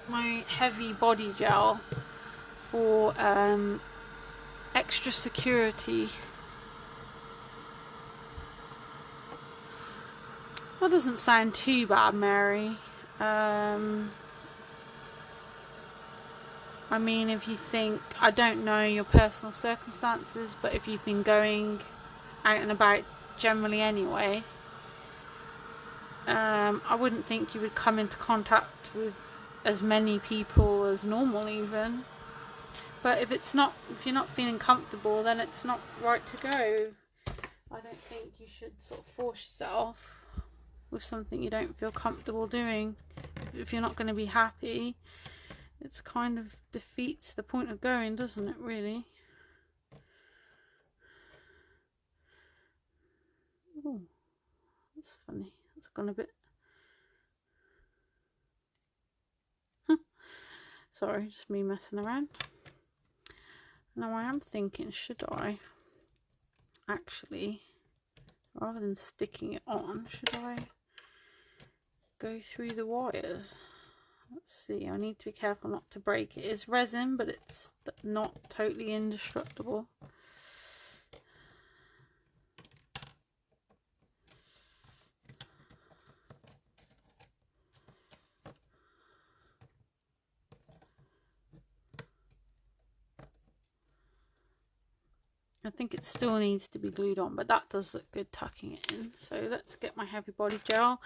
my heavy body gel for extra security. That doesn't sound too bad, Mary. I mean, if you think, I don't know your personal circumstances, but if you've been going out and about generally anyway, I wouldn't think you would come into contact with as many people as normal even. But if you're not feeling comfortable, then it's not right to go. I don't think you should sort of force yourself with something you don't feel comfortable doing. If you're not going to be happy, it's kind of defeats the point of going, doesn't it, really? Oh, that's funny. It's gone a bit... Sorry, just me messing around. Now I am thinking, should I actually, rather than sticking it on, should I go through the wires? Let's see, I need to be careful not to break it. It's resin, but it's not totally indestructible. I think it still needs to be glued on, but that does look good tucking it in. So let's get my heavy body gel.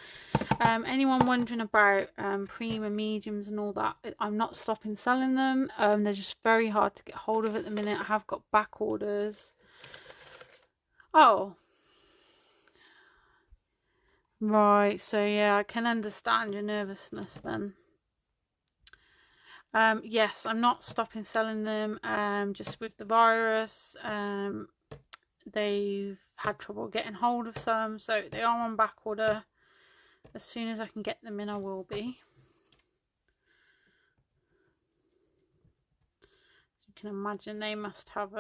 Anyone wondering about Prima mediums and all that, I'm not stopping selling them. They're just very hard to get hold of at the minute. I have got back orders. Oh. Right, so yeah, I can understand your nervousness then. Yes, I'm not stopping selling them, just with the virus. They've had trouble getting hold of some, so they are on back order. As soon as I can get them in, I will be. As you can imagine, they must have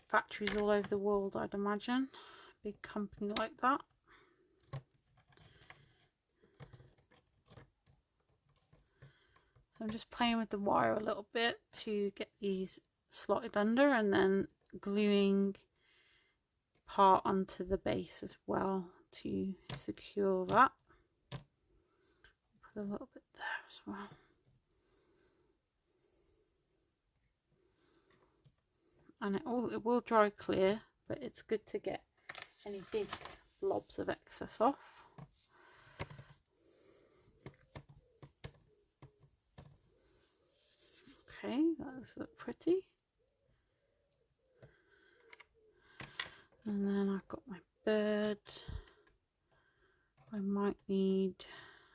factories all over the world, I'd imagine. Big company like that. So I'm just playing with the wire a little bit to get these slotted under, and then gluing part onto the base as well to secure that. Put a little bit there as well. And it will dry clear, but it's good to get any big blobs of excess off. Okay, that does look pretty. And then I've got my bird. I might need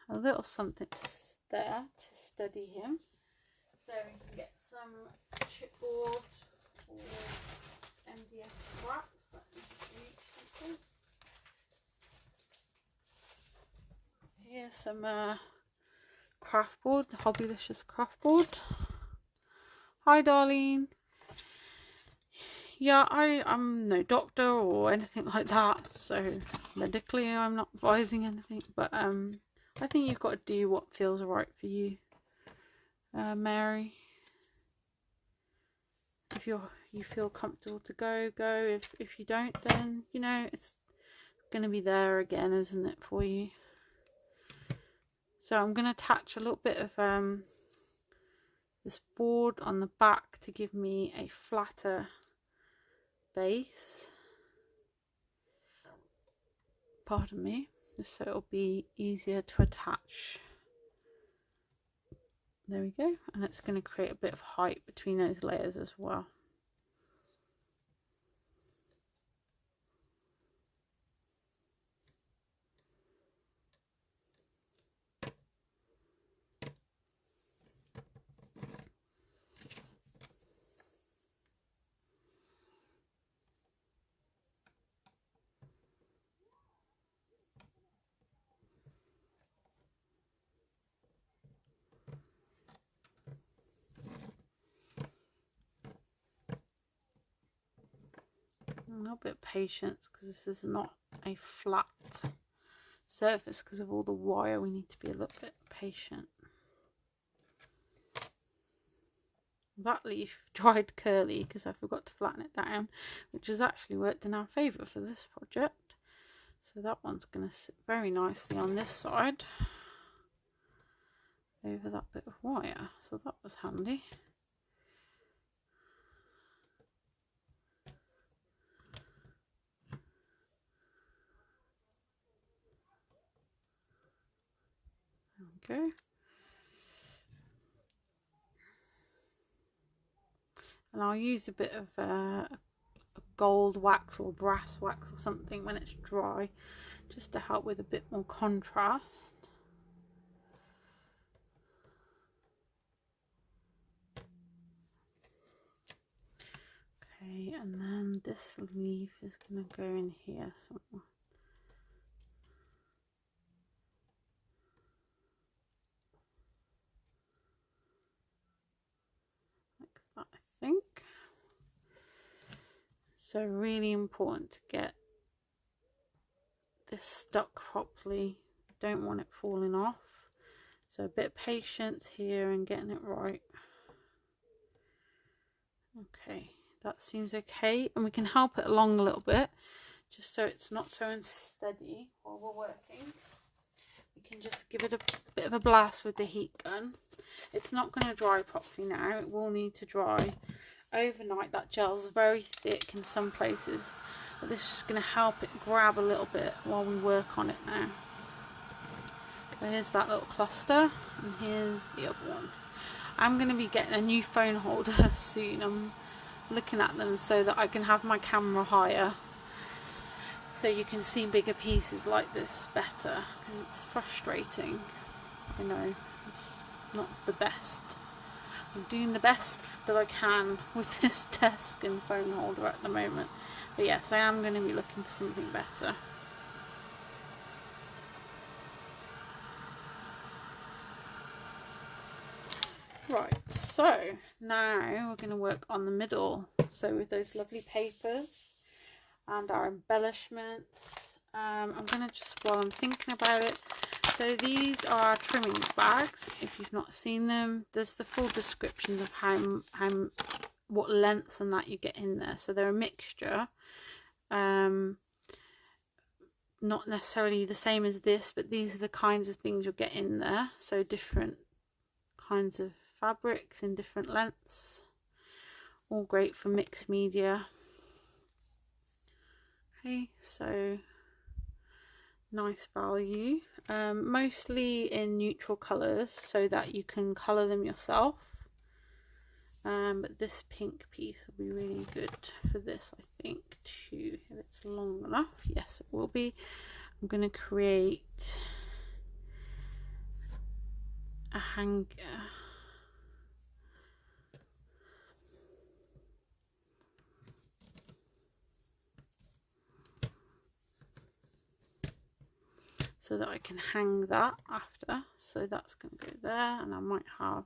a little something there to steady him. So we can get some chipboard or MDF scraps. Let me just reach something. Here's some craft board, the Hobbylicious craft board. Hi, Darlene. Yeah, I'm no doctor or anything like that, so medically I'm not advising anything, but I think you've got to do what feels right for you, Mary. If you feel comfortable to go. If you don't, then you know it's going to be there again, isn't it, for you? So I'm going to attach a little bit of this board on the back to give me a flatter base. Pardon me, just so it'll be easier to attach. There we go, and it's going to create a bit of height between those layers as well. little bit of patience because this is not a flat surface because of all the wire. We need to be a little bit patient. That leaf dried curly because I forgot to flatten it down, which has actually worked in our favour for this project. So that one's going to sit very nicely on this side over that bit of wire. So that was handy. There we go. And I'll use a bit of a gold wax or brass wax or something when it's dry, just to help with a bit more contrast. Okay, and then this leaf is going to go in here somewhere. Like that, I think. So really important to get this stuck properly. Don't want it falling off. So a bit of patience here and getting it right. Okay, that seems okay. And we can help it along a little bit, just so it's not so unsteady while we're working. We can just give it a bit of a blast with the heat gun. It's not going to dry properly now. It will need to dry overnight. That gel's very thick in some places, but this is just going to help it grab a little bit while we work on it now. So here's that little cluster, and here's the other one. I'm going to be getting a new phone holder soon. I'm looking at them so that I can have my camera higher, so you can see bigger pieces like this better, because it's frustrating. I know it's not the best. I'm doing the best that I can with this desk and phone holder at the moment, but yes, I am going to be looking for something better. Right, so now we're going to work on the middle. So with those lovely papers and our embellishments, I'm going to just, while I'm thinking about it, so these are trimmings bags. If you've not seen them, there's the full descriptions of what lengths and that you get in there. So they're a mixture, not necessarily the same as this, but these are the kinds of things you'll get in there. So different kinds of fabrics in different lengths, all great for mixed media. Okay, so nice value, mostly in neutral colours so that you can colour them yourself, but this pink piece will be really good for this, I think, too, if it's long enough. Yes, it will be. I'm going to create a hanger. So that I can hang that after. So that's going to go there, and I might have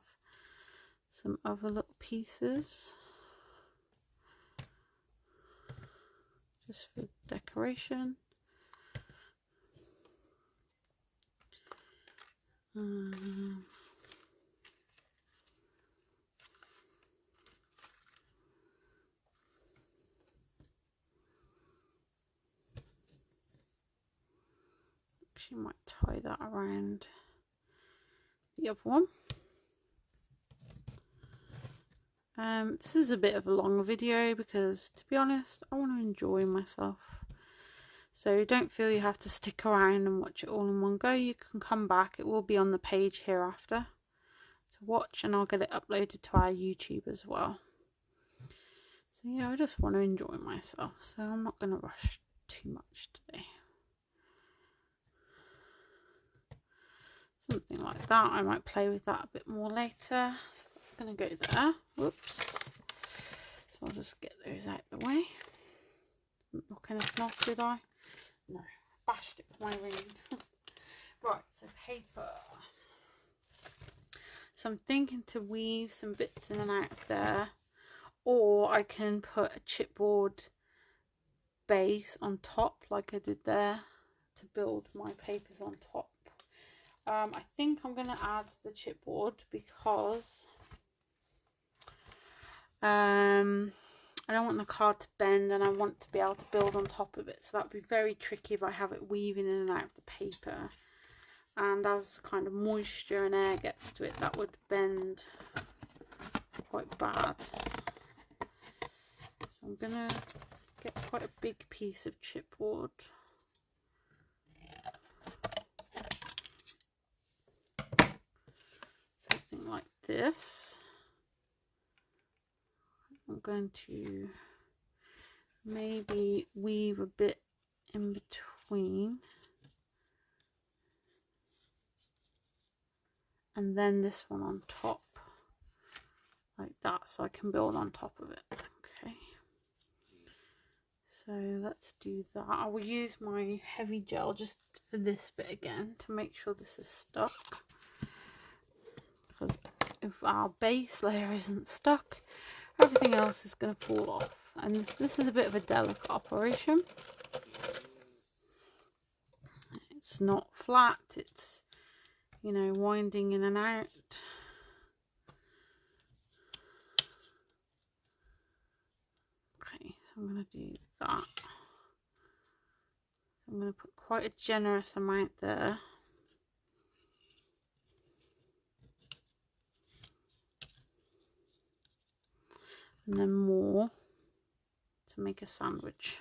some other little pieces just for decoration. Actually might tie that around the other one. This is a bit of a long video because, to be honest, I want to enjoy myself. So don't feel you have to stick around and watch it all in one go. You can come back. It will be on the page hereafter to watch, and I'll get it uploaded to our YouTube as well. So yeah, I just want to enjoy myself, so I'm not going to rush too much today. Something like that. I might play with that a bit more later. So I'm going to go there. Whoops. So I'll just get those out the way. Didn't look anything off, did I? No. Bashed it with my ring. Right, so paper. So I'm thinking to weave some bits in and out of there. Or I can put a chipboard base on top like I did there to build my papers on top. I think I'm going to add the chipboard because I don't want the card to bend and I want to be able to build on top of it. So that would be very tricky if I have it weaving in and out of the paper. And as kind of moisture and air gets to it, that would bend quite bad. So I'm going to get quite a big piece of chipboard. Something like this. I'm going to maybe weave a bit in between. And then this one on top. Like that, so I can build on top of it. Okay. So let's do that. I will use my heavy gel just for this bit again to make sure this is stuck. Because if our base layer isn't stuck, everything else is going to fall off. And this is a bit of a delicate operation. It's not flat, it's, you know, winding in and out. Okay, so I'm going to do that. I'm going to put quite a generous amount there. And then more to make a sandwich.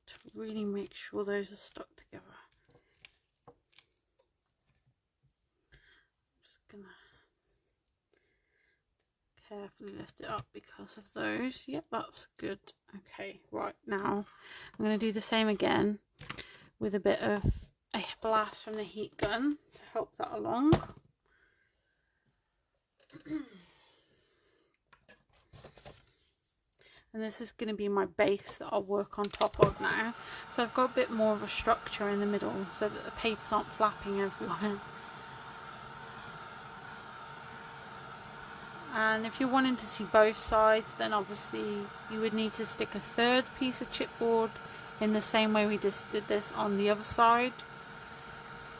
To really make sure those are stuck together. I'm just gonna carefully lift it up because of those. Yep, that's good. Okay, right, now I'm going to do the same again with a bit of a blast from the heat gun to help that along. And this is going to be my base that I'll work on top of now. So I've got a bit more of a structure in the middle so that the papers aren't flapping everywhere. And if you're wanting to see both sides, then obviously you would need to stick a third piece of chipboard in the same way we just did this on the other side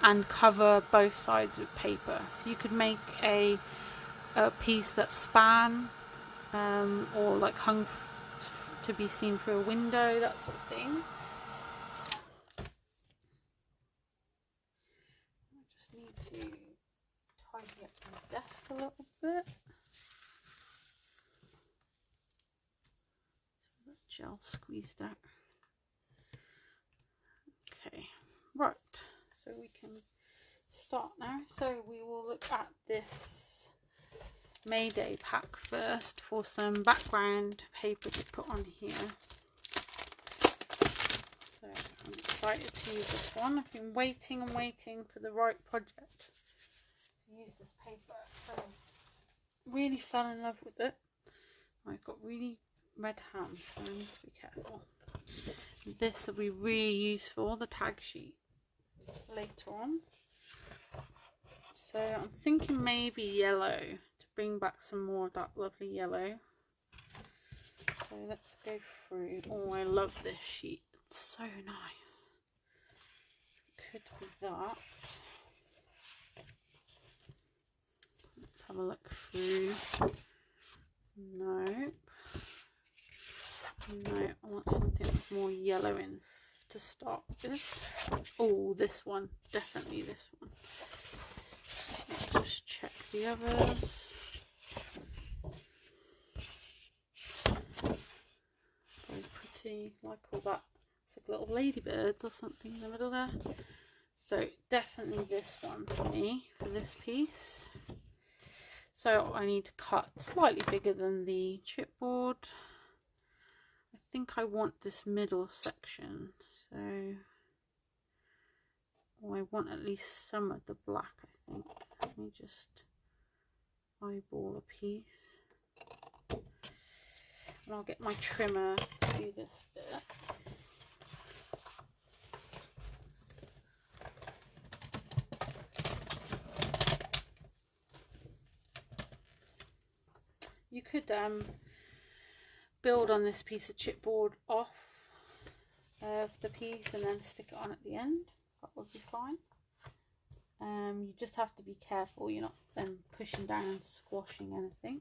and cover both sides with paper. So you could make a piece that span or like hung to be seen through a window, that sort of thing. I just need to tidy up my desk a little bit. Gel squeezed out. Okay, right, so we can start now. So we will look at this Mayday pack first for some background paper to put on here. So I'm excited to use this one. I've been waiting and waiting for the right project to use this paper. So really fell in love with it. I've got really red hands, so I need to be careful. This will be really useful, the tag sheet, later on. So I'm thinking maybe yellow to bring back some more of that lovely yellow. So let's go through. Oh, I love this sheet. It's so nice. Could be that. Let's have a look through. Nope. No, I want something with more yellow in to start with. Oh, this one. Definitely this one. Let's just check the others. Very pretty. Like all that. It's like little ladybirds or something in the middle there. So definitely this one for me, for this piece. So I need to cut slightly bigger than the chipboard. I think I want this middle section, so I want at least some of the black, I think. Let me just eyeball a piece. and I'll get my trimmer to do this bit. You could build on this piece of chipboard off of the piece and then stick it on at the end. That would be fine. You just have to be careful you're not then pushing down and squashing anything.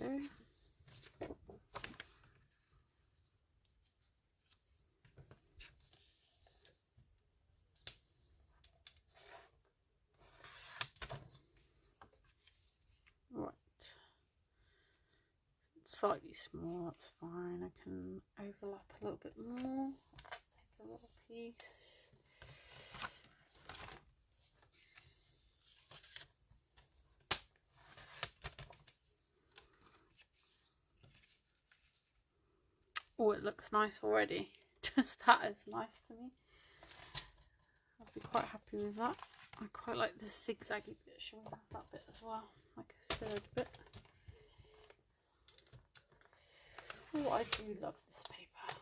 There we go. Right. It's slightly small, that's fine. I can overlap a little bit more. Let's take a little piece. Oh, it looks nice already. Just that is nice to me. I'll be quite happy with that. I quite like this zigzaggy bit. Shall we have that bit as well? Like a third bit. Oh, I do love this paper.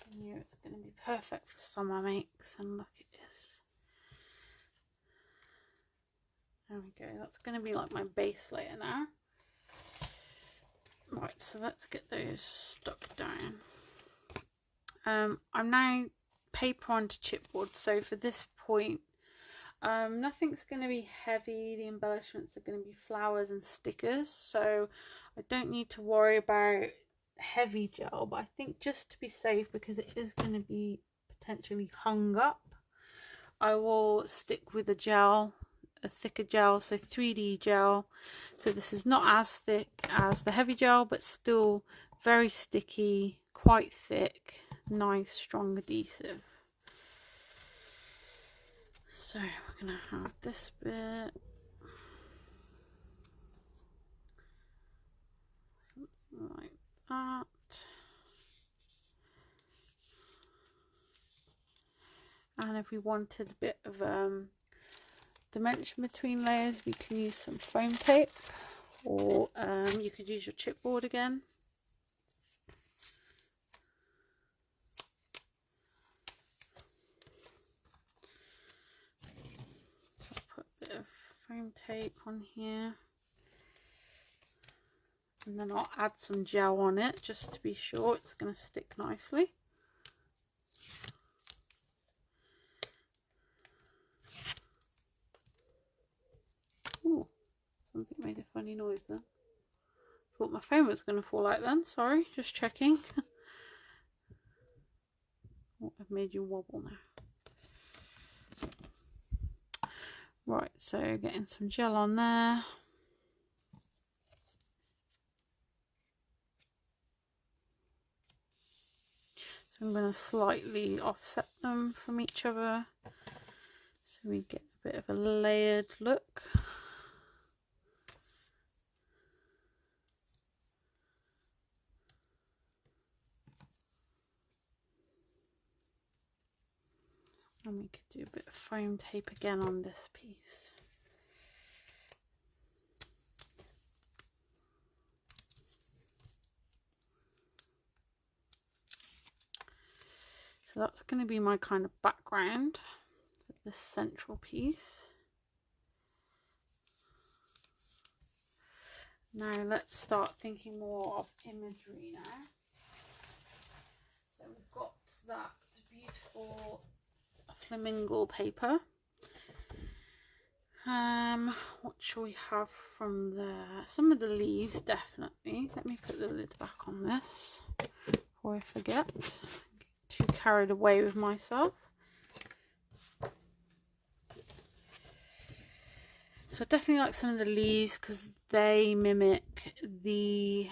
I knew it's going to be perfect for summer makes, and look at this. There we go. That's going to be like my base layer now. Right, so let's get those stuck down. I'm now paper onto chipboard, so for this point nothing's going to be heavy. The embellishments are going to be flowers and stickers, so I don't need to worry about heavy gel, but I think just to be safe, because it is going to be potentially hung up, I will stick with a gel, a thicker gel, so 3D gel. So this is not as thick as the heavy gel, but still very sticky, quite thick, nice strong adhesive. So we're going to have this bit, something like that. And if we wanted a bit of dimension between layers, we can use some foam tape, or you could use your chipboard again. So I'll put a bit of foam tape on here, and then I'll add some gel on it just to be sure it's going to stick nicely. Ooh, something made a funny noise then. Thought my phone was going to fall out then. Sorry, just checking. Oh, I've made you wobble now. Right, so getting some gel on there. So I'm going to slightly offset them from each other so we get a bit of a layered look. And we could do a bit of foam tape again on this piece. So that's going to be my kind of background for this central piece. Now let's start thinking more of imagery now. So we've got that beautiful flamingo paper. What shall we have from there? Some of the leaves, definitely. Let me put the lid back on this before I forget. I get too carried away with myself. So I definitely like some of the leaves because they mimic the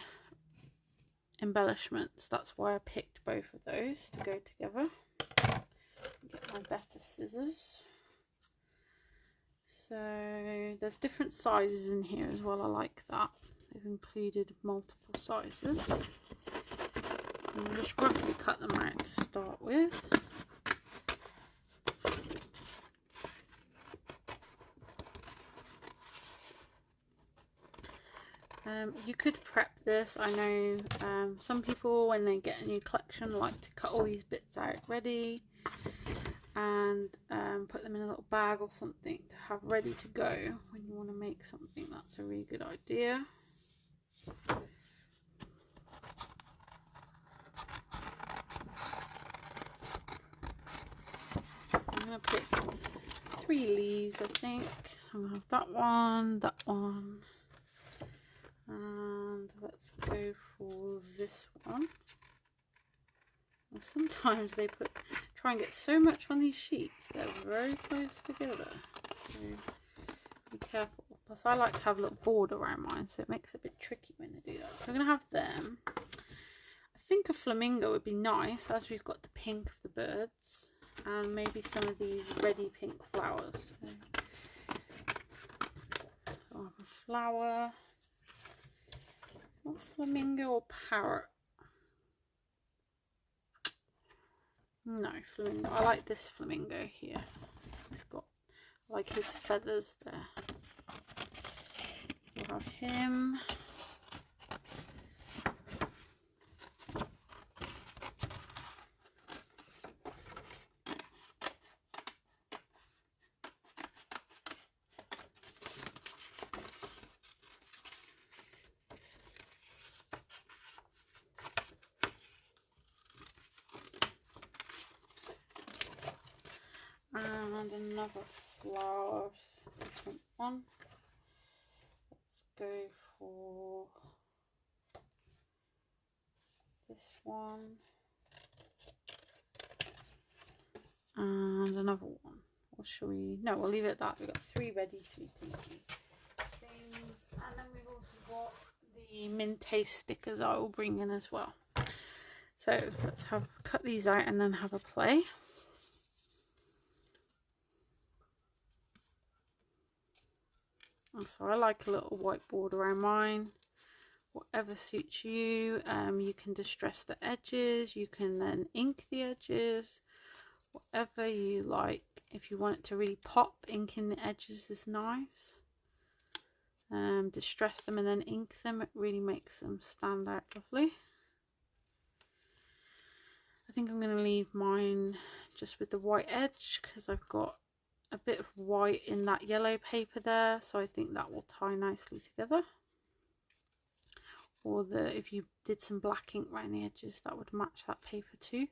embellishments. That's why I picked both of those to go together. Get my better scissors. So there's different sizes in here as well. I like that. They've included multiple sizes. And I'll just roughly cut them out to start with. You could prep this. I know some people, when they get a new collection, like to cut all these bits out ready and put them in a little bag or something to have ready to go when you want to make something. That's a really good idea. I'm going to pick 3 leaves, I think. So I'm going to have that one, and let's go for this one. Well, sometimes they try and get so much on these sheets, they're very close together, so be careful. Plus I like to have a little border around mine, so it makes it a bit tricky when they do that. So I'm going to have them. I think a flamingo would be nice, as we've got the pink of the birds, and maybe some of these ready pink flowers. So I'll have a flower. What, flamingo or parrot? No, flamingo. I like this flamingo here. He's got, I like his feathers there. We'll have him. And another flower, different one. Let's go for this one. And another one. Or shall we? No, we'll leave it at that. We've got 3 ready to pinky things. And then we've also got the mint taste stickers I will bring in as well. So let's cut these out and then have a play. So I like a little white border around mine. Whatever suits you. You can distress the edges. You can then ink the edges. Whatever you like. If you want it to really pop, inking the edges is nice. Distress them and then ink them. It really makes them stand out lovely. I think I'm going to leave mine just with the white edge because I've got a bit of white in that yellow paper there, so I think that will tie nicely together. Or if you did some black ink around the edges, that would match that paper too.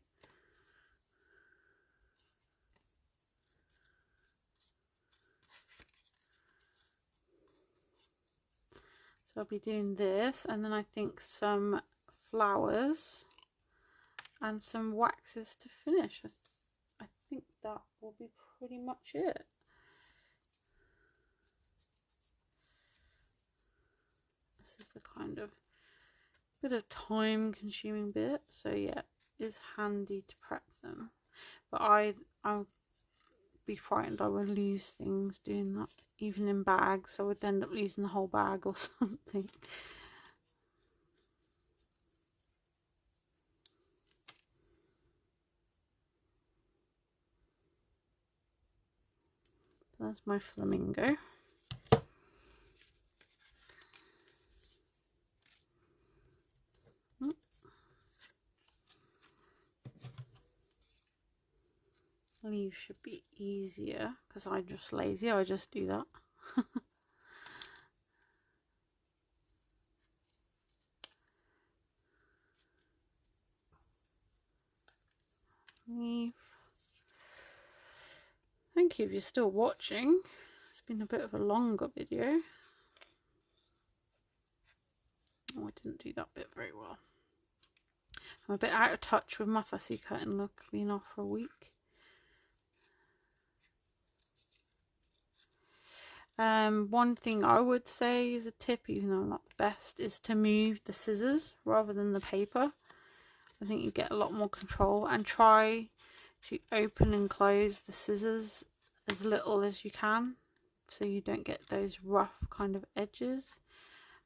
So I'll be doing this, and then I think some flowers and some waxes to finish. I think that will be pretty much it. This is the kind of bit of time consuming bit, so yeah, it's handy to prep them. But I'll be frightened I would lose things doing that, even in bags. I would end up losing the whole bag or something. That's my flamingo. Leaves should be easier because I'm just lazy. I just do that. Leaf. Thank you if you're still watching. It's been a bit of a longer video. Oh, I didn't do that bit very well. I'm a bit out of touch with my fussy cutting look, being off for a week. One thing I would say is a tip, even though not the best, is to move the scissors rather than the paper. I think you get a lot more control, and try to open and close the scissors as little as you can so you don't get those rough kind of edges.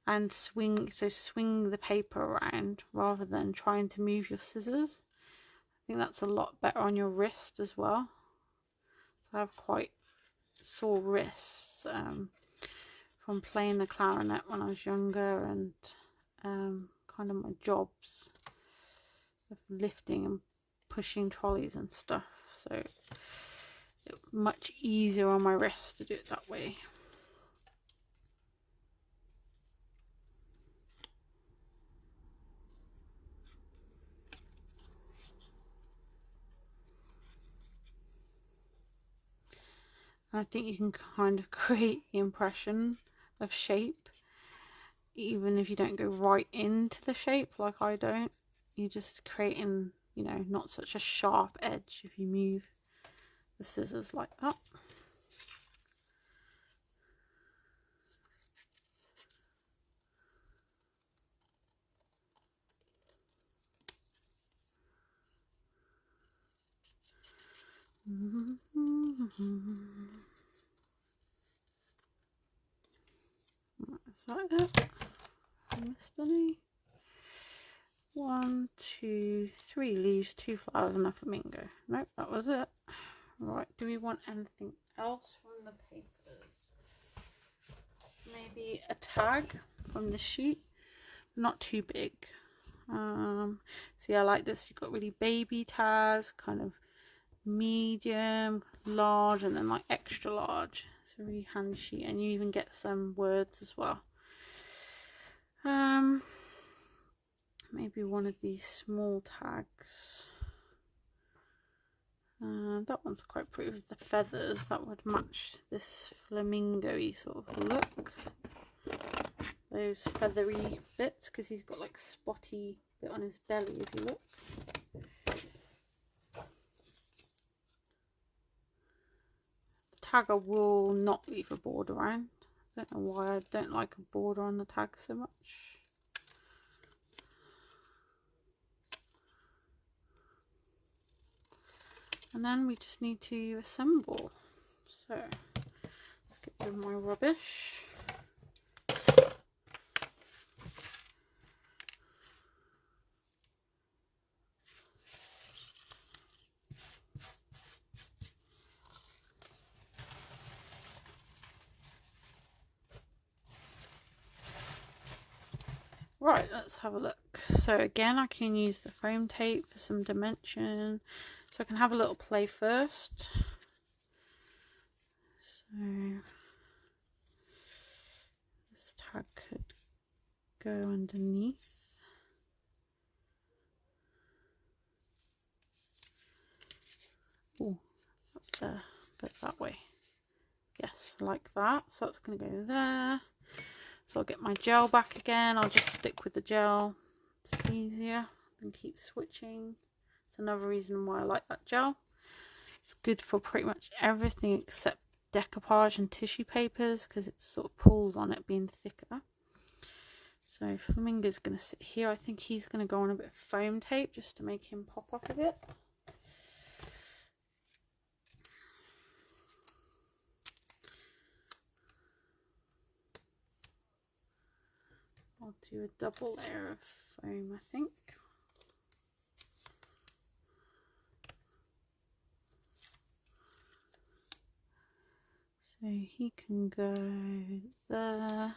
And swing the paper around rather than trying to move your scissors. I think that's a lot better on your wrist as well. So I have quite sore wrists from playing the clarinet when I was younger, and kind of my jobs of lifting and pushing trolleys and stuff. So it's much easier on my wrist to do it that way. I think you can kind of create the impression of shape even if you don't go right into the shape like I don't. You're just creating, you know, not such a sharp edge if you move the scissors like that. Is that it? I missed any? 1, 2, 3 leaves, 2 flowers and a flamingo. Nope, that was it. Right, do we want anything else from the papers? Maybe a tag from the sheet, not too big. See, I like this. You've got really baby tags, kind of medium, large, and then like extra large. It's a really handy sheet, and you even get some words as well. Maybe one of these small tags. That one's quite pretty with the feathers. That would match this flamingo-y sort of look. Those feathery bits, because he's got like spotty bit on his belly if you look. The tag I will not leave a border around. I don't know why I don't like a border on the tag so much. And then we just need to assemble. So let's get rid of my rubbish. Right, let's have a look. So again, I can use the foam tape for some dimension. So I can have a little play first. So this tag could go underneath. Oh, up there, but that way. Yes, like that. So that's going to go there. So I'll get my gel back again. I'll just stick with the gel. It's easier than keep switching. It's another reason why I like that gel. It's good for pretty much everything except decoupage and tissue papers, because it sort of pulls on it being thicker. So Flamingo's going to sit here. I think he's going to go on a bit of foam tape just to make him pop up a bit. I'll do a double layer of foam, I think. So he can go there.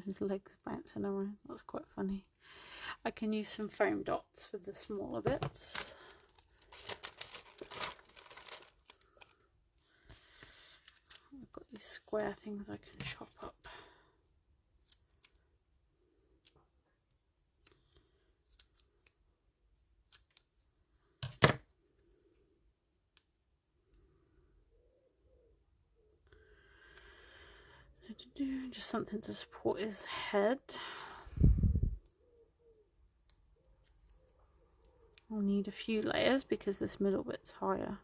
His legs bouncing around. That's quite funny. I can use some foam dots for the smaller bits. I've got these square things I can chop up. Just something to support his head. I'll need a few layers because this middle bit's higher.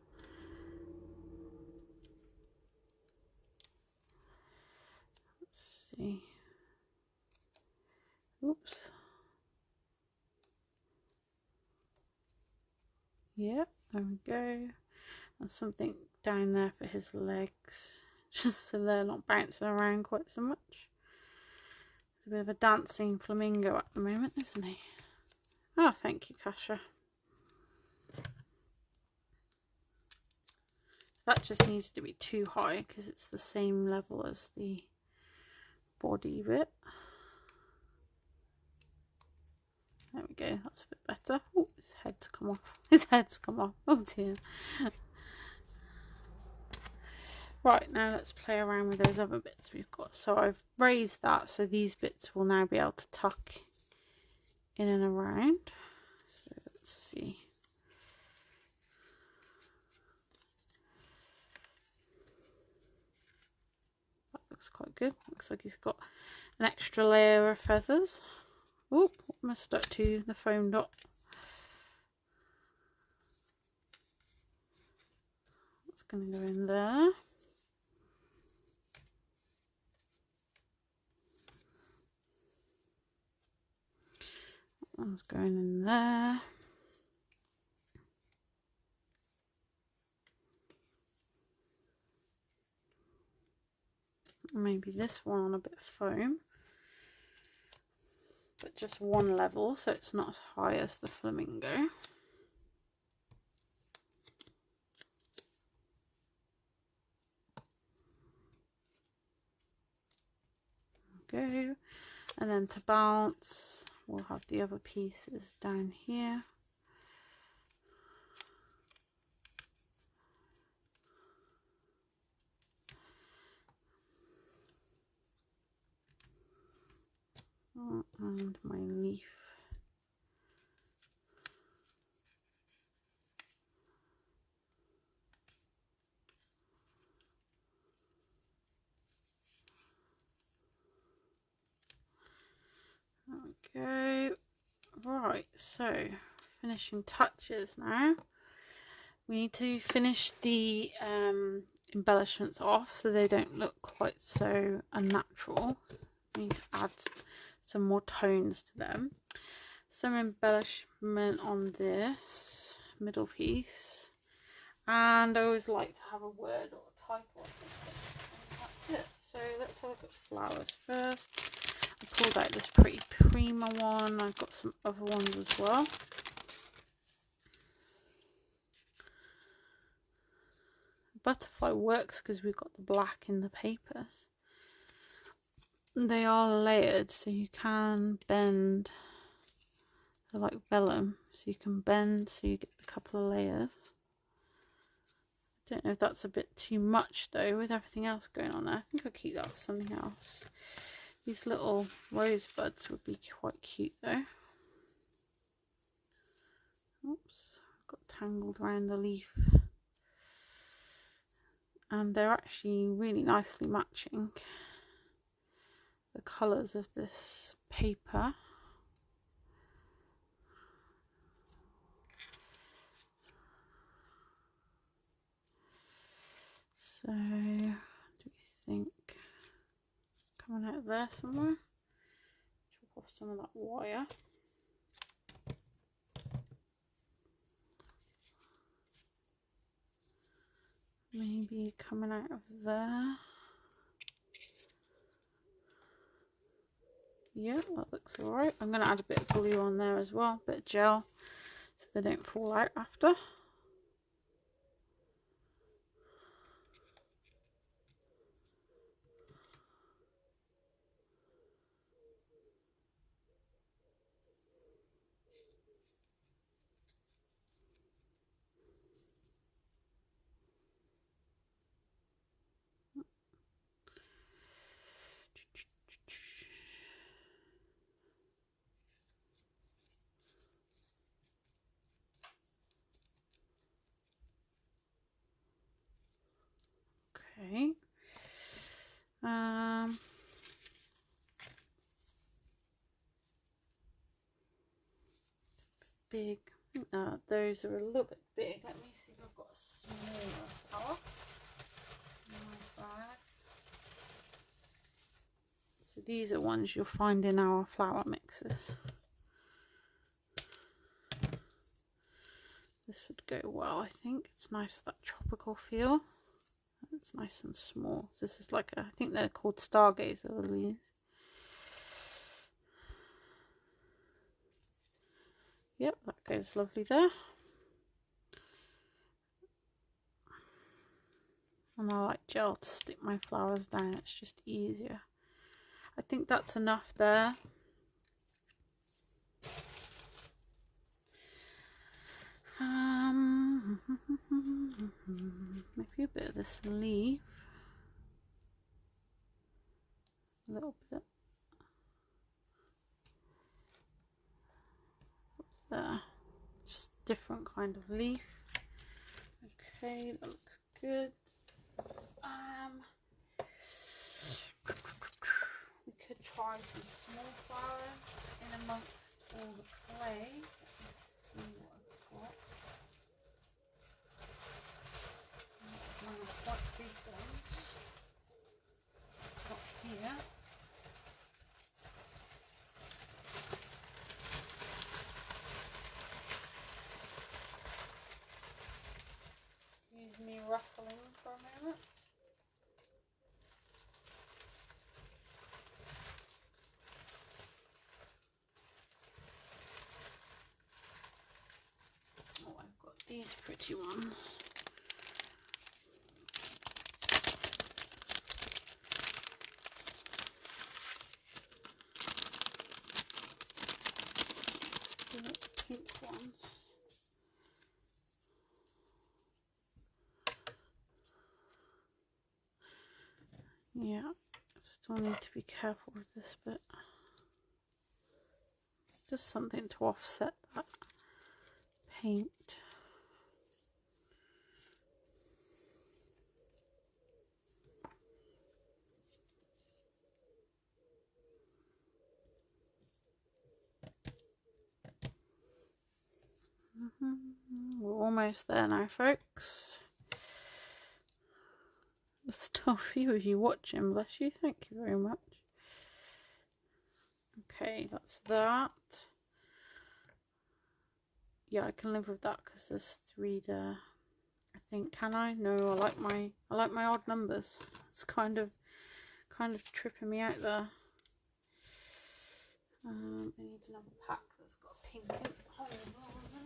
Let's see. Oops. Yeah, there we go. And something down there for his legs, just so they're not bouncing around quite so much. He's a bit of a dancing flamingo at the moment, isn't he? Oh, thank you, Kasha. That just needs to be too high because it's the same level as the body bit. There we go, that's a bit better. Oh, his head's come off. His head's come off. Oh dear. Right, now let's play around with those other bits we've got. So I've raised that, so these bits will now be able to tuck in and around. So let's see. That looks quite good. Looks like he's got an extra layer of feathers. Oop, I'm stuck to the foam dot. It's going to go in there. That one's going in there. Maybe this one on a bit of foam, but just one level, so it's not as high as the flamingo. Go, and then to bounce we'll have the other pieces down here. And my leaf. There we go. Right, so finishing touches now. We need to finish the embellishments off so they don't look quite so unnatural. We need to add some more tones to them. Some embellishment on this middle piece, and I always like to have a word or a title or something. And that's it. So let's have a look at flowers first. I pulled out this pretty Prima one. I've got some other ones as well. Butterfly works because we've got the black in the papers. They are layered, so you can bend. They're like vellum, so you can bend so you get a couple of layers. I don't know if that's a bit too much though with everything else going on there. I think I'll keep that for something else. These little rosebuds would be quite cute though. Oops, got tangled around the leaf. And they're actually really nicely matching the colours of this paper. So, do we think coming out there somewhere? Chop off some of that wire. Maybe coming out of there. Yeah, that looks alright. I'm going to add a bit of glue on there as well, a bit of gel, so they don't fall out after. Okay. Big, Those are a little bit big. Let me see if I've got a smaller flower in my bag. So these are ones you'll find in our flower mixes. This would go well, I think. It's nice, that tropical feel. It's nice and small. This is like I think they're called stargazer lilies. Yep, that goes lovely there. And I like gel to stick my flowers down. It's just easier. I think that's enough there. Maybe a bit of this leaf. A little bit. There. Just different kind of leaf. Okay, that looks good. We could try some small flowers in amongst all the clay. Let's see what I've got. One of the quite big ones. Got here. Excuse me rustling for a moment. Oh, I've got these pretty ones. Pink ones. Yeah, still need to be careful with this bit. Just something to offset that paint. We're almost there now, folks. There's still a few of you watching, bless you, thank you very much. Okay, that's that. Yeah, I can live with that because there's 3 there. I think, can I? No, I like my odd numbers. It's kind of tripping me out there. I need another pack that's got pink in it. Hold on a minute.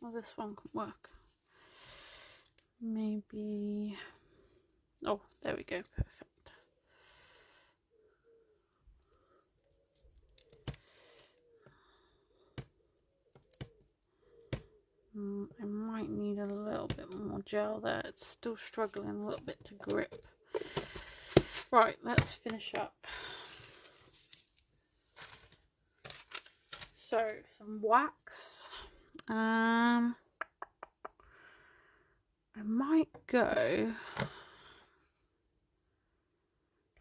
Oh, this one could work. Maybe. Oh, there we go. Perfect. I might need a little bit more gel there. It's still struggling a little bit to grip. Right, let's finish up. So, some wax. I might go.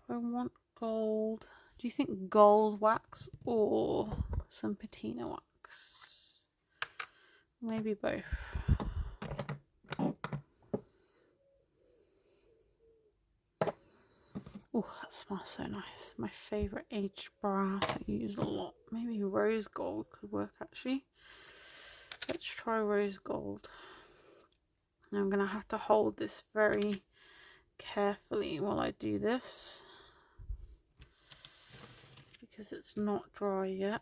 Do I want gold? Do you think gold wax or some patina wax? Maybe both. Oh, that smells so nice. My favourite aged brass I use a lot. Maybe rose gold could work actually. Let's try rose gold. Now I'm going to have to hold this very carefully while I do this, because it's not dry yet.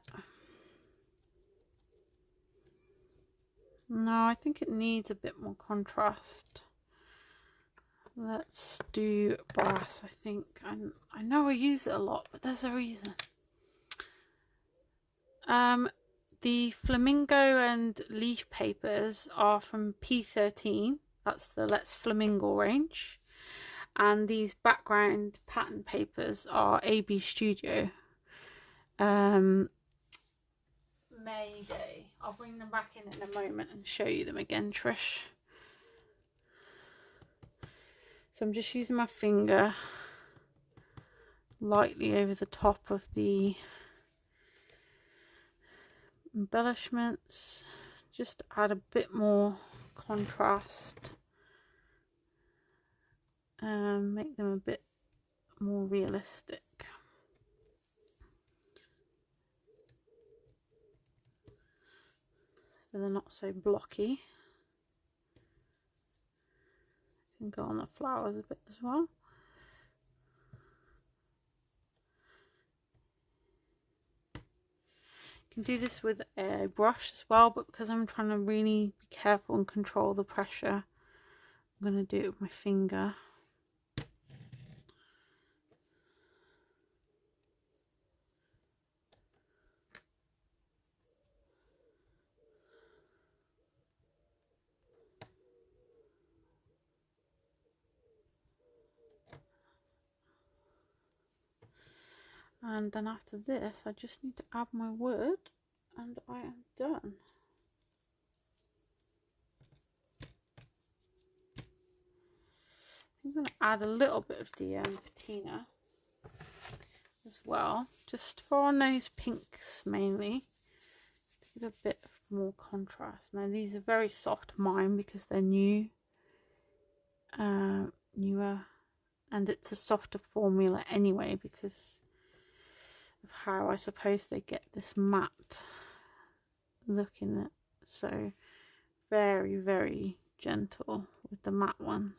No, I think it needs a bit more contrast. Let's do brass, I think. I know I use it a lot, but there's a reason. The flamingo and leaf papers are from P13. That's the Let's Flamingo range. And these background pattern papers are AB Studio Mayday. I'll bring them back in a moment and show you them again, Trish. So I'm just using my finger lightly over the top of the embellishments, just to add a bit more contrast and make them a bit more realistic. So they're not so blocky. Can go on the flowers a bit as well. You can do this with a brush as well, but because I'm trying to really be careful and control the pressure, I'm going to do it with my finger. And then after this, I just need to add my word and I am done. I'm going to add a little bit of the patina as well, just for our nose pinks mainly, to give a bit more contrast. Now these are very soft mine because they're newer, and it's a softer formula anyway because of how I suppose they get this matte look in it. So very, very gentle with the matte ones.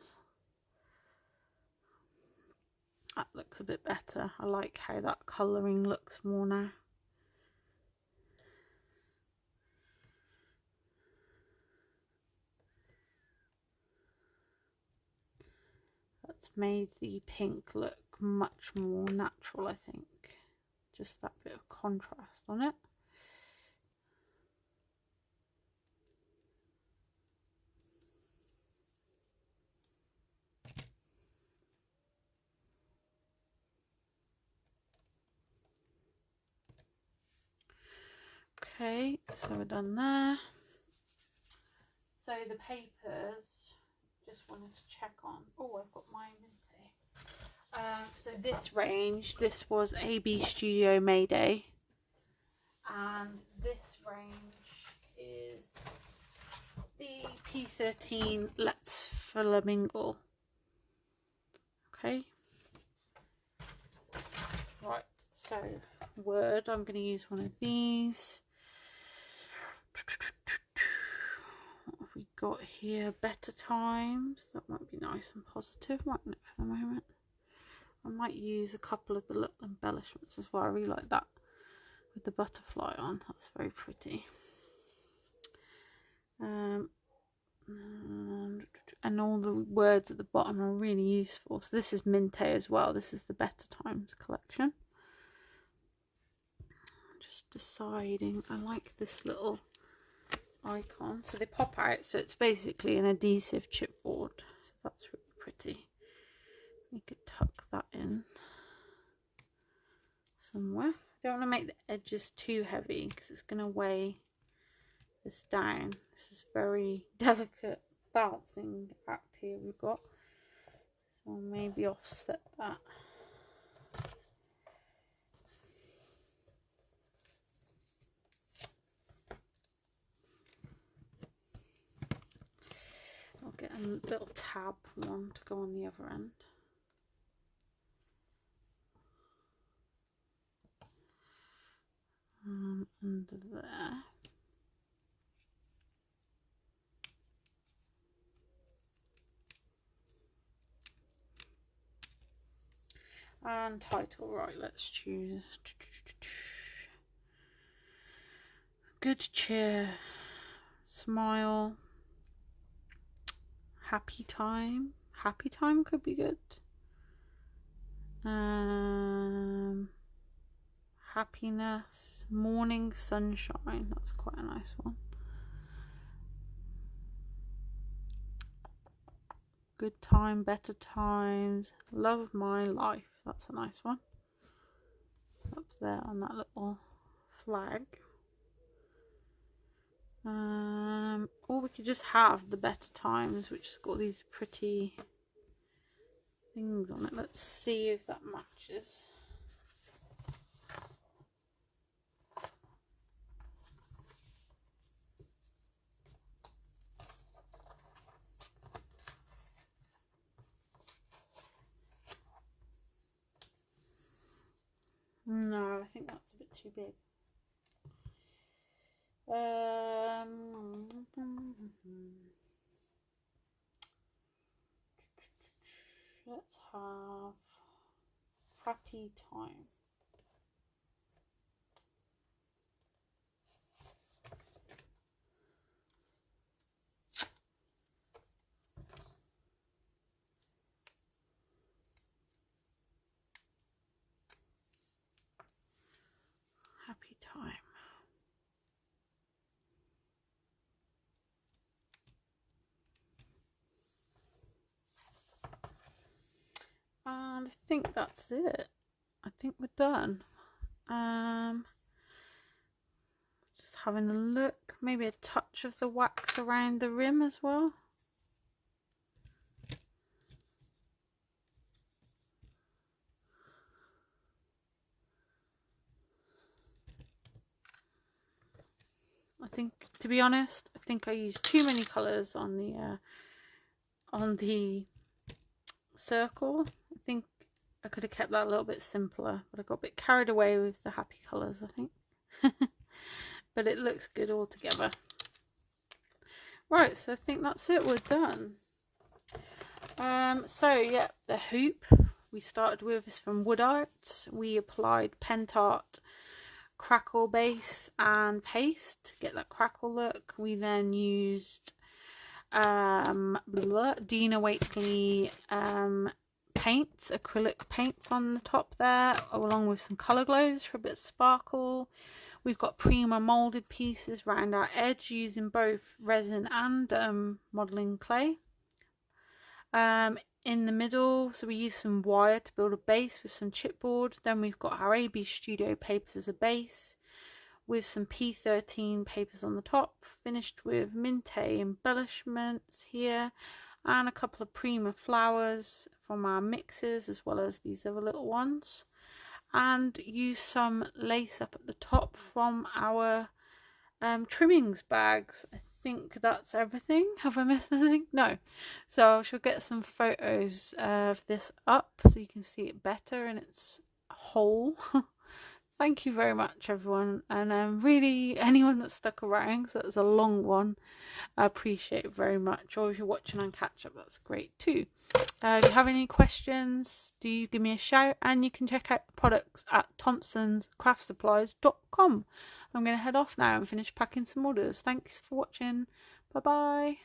That looks a bit better. I like how that colouring looks more now. That's made the pink look much more natural, I think. Just that bit of contrast on it. Okay, so we're done there. So the papers, just wanted to check on. Oh, I've got my Minte. So this range, this was AB Studio Mayday, and this range is the P13 Let's Flamingo. Okay. Right. So word, I'm going to use one of these. What have we got here? Better Times. That might be nice and positive, mightn't it, for the moment? I might use a couple of the little embellishments as well. I really like that with the butterfly on. That's very pretty. And all the words at the bottom are really useful. So this is Minte as well. This is the Better Times collection. Just deciding. I like this little icon. So they pop out. So it's basically an adhesive chipboard. So that's really pretty. We could tuck that in somewhere. I don't want to make the edges too heavy because it's going to weigh this down. This is very delicate balancing act here we've got. So I'll maybe offset that. I'll get a little tab one to go on the other end. Under there. And title, right, let's choose good cheer, smile, happy time. Happy time could be good. Happiness, morning sunshine, that's quite a nice one. Good time, better times, love of my life. That's a nice one. Up there on that little flag. Or we could just have the better times, which has got these pretty things on it. Let's see if that matches. No, I think that's a bit too big. Let's have happy time. Happy time. And I think that's it. I think we're done. Just having a look. Maybe a touch of the wax around the rim as well. I think, to be honest, I think I used too many colours on the circle. I think I could have kept that a little bit simpler, but I got a bit carried away with the happy colours, I think. But it looks good all together. Right, so I think that's it, we're done. So yeah, the hoop we started with is from Wood Art. We applied Pentart crackle base and paste to get that crackle look. We then used Dina Wakeley paints, acrylic paints on the top there, along with some colour glows for a bit of sparkle. We've got Prima moulded pieces around our edge using both resin and modelling clay. In the middle, so we used some wire to build a base with some chipboard. Then we've got our AB Studio papers as a base with some P13 papers on the top, finished with Minte embellishments here and a couple of Prima flowers from our mixes, as well as these other little ones, and use some lace up at the top from our trimmings bags. I think that's everything. Have I missed anything? No. So I shall get some photos of this up so you can see it better in its whole. Thank you very much, everyone, and really anyone that stuck around, so that was a long one, I appreciate it very much. Or if you're watching on catch up, that's great too. If you have any questions, do you give me a shout, and you can check out the products at thompsonscraftsupplies.com. I'm going to head off now and finish packing some orders. Thanks for watching. Bye bye.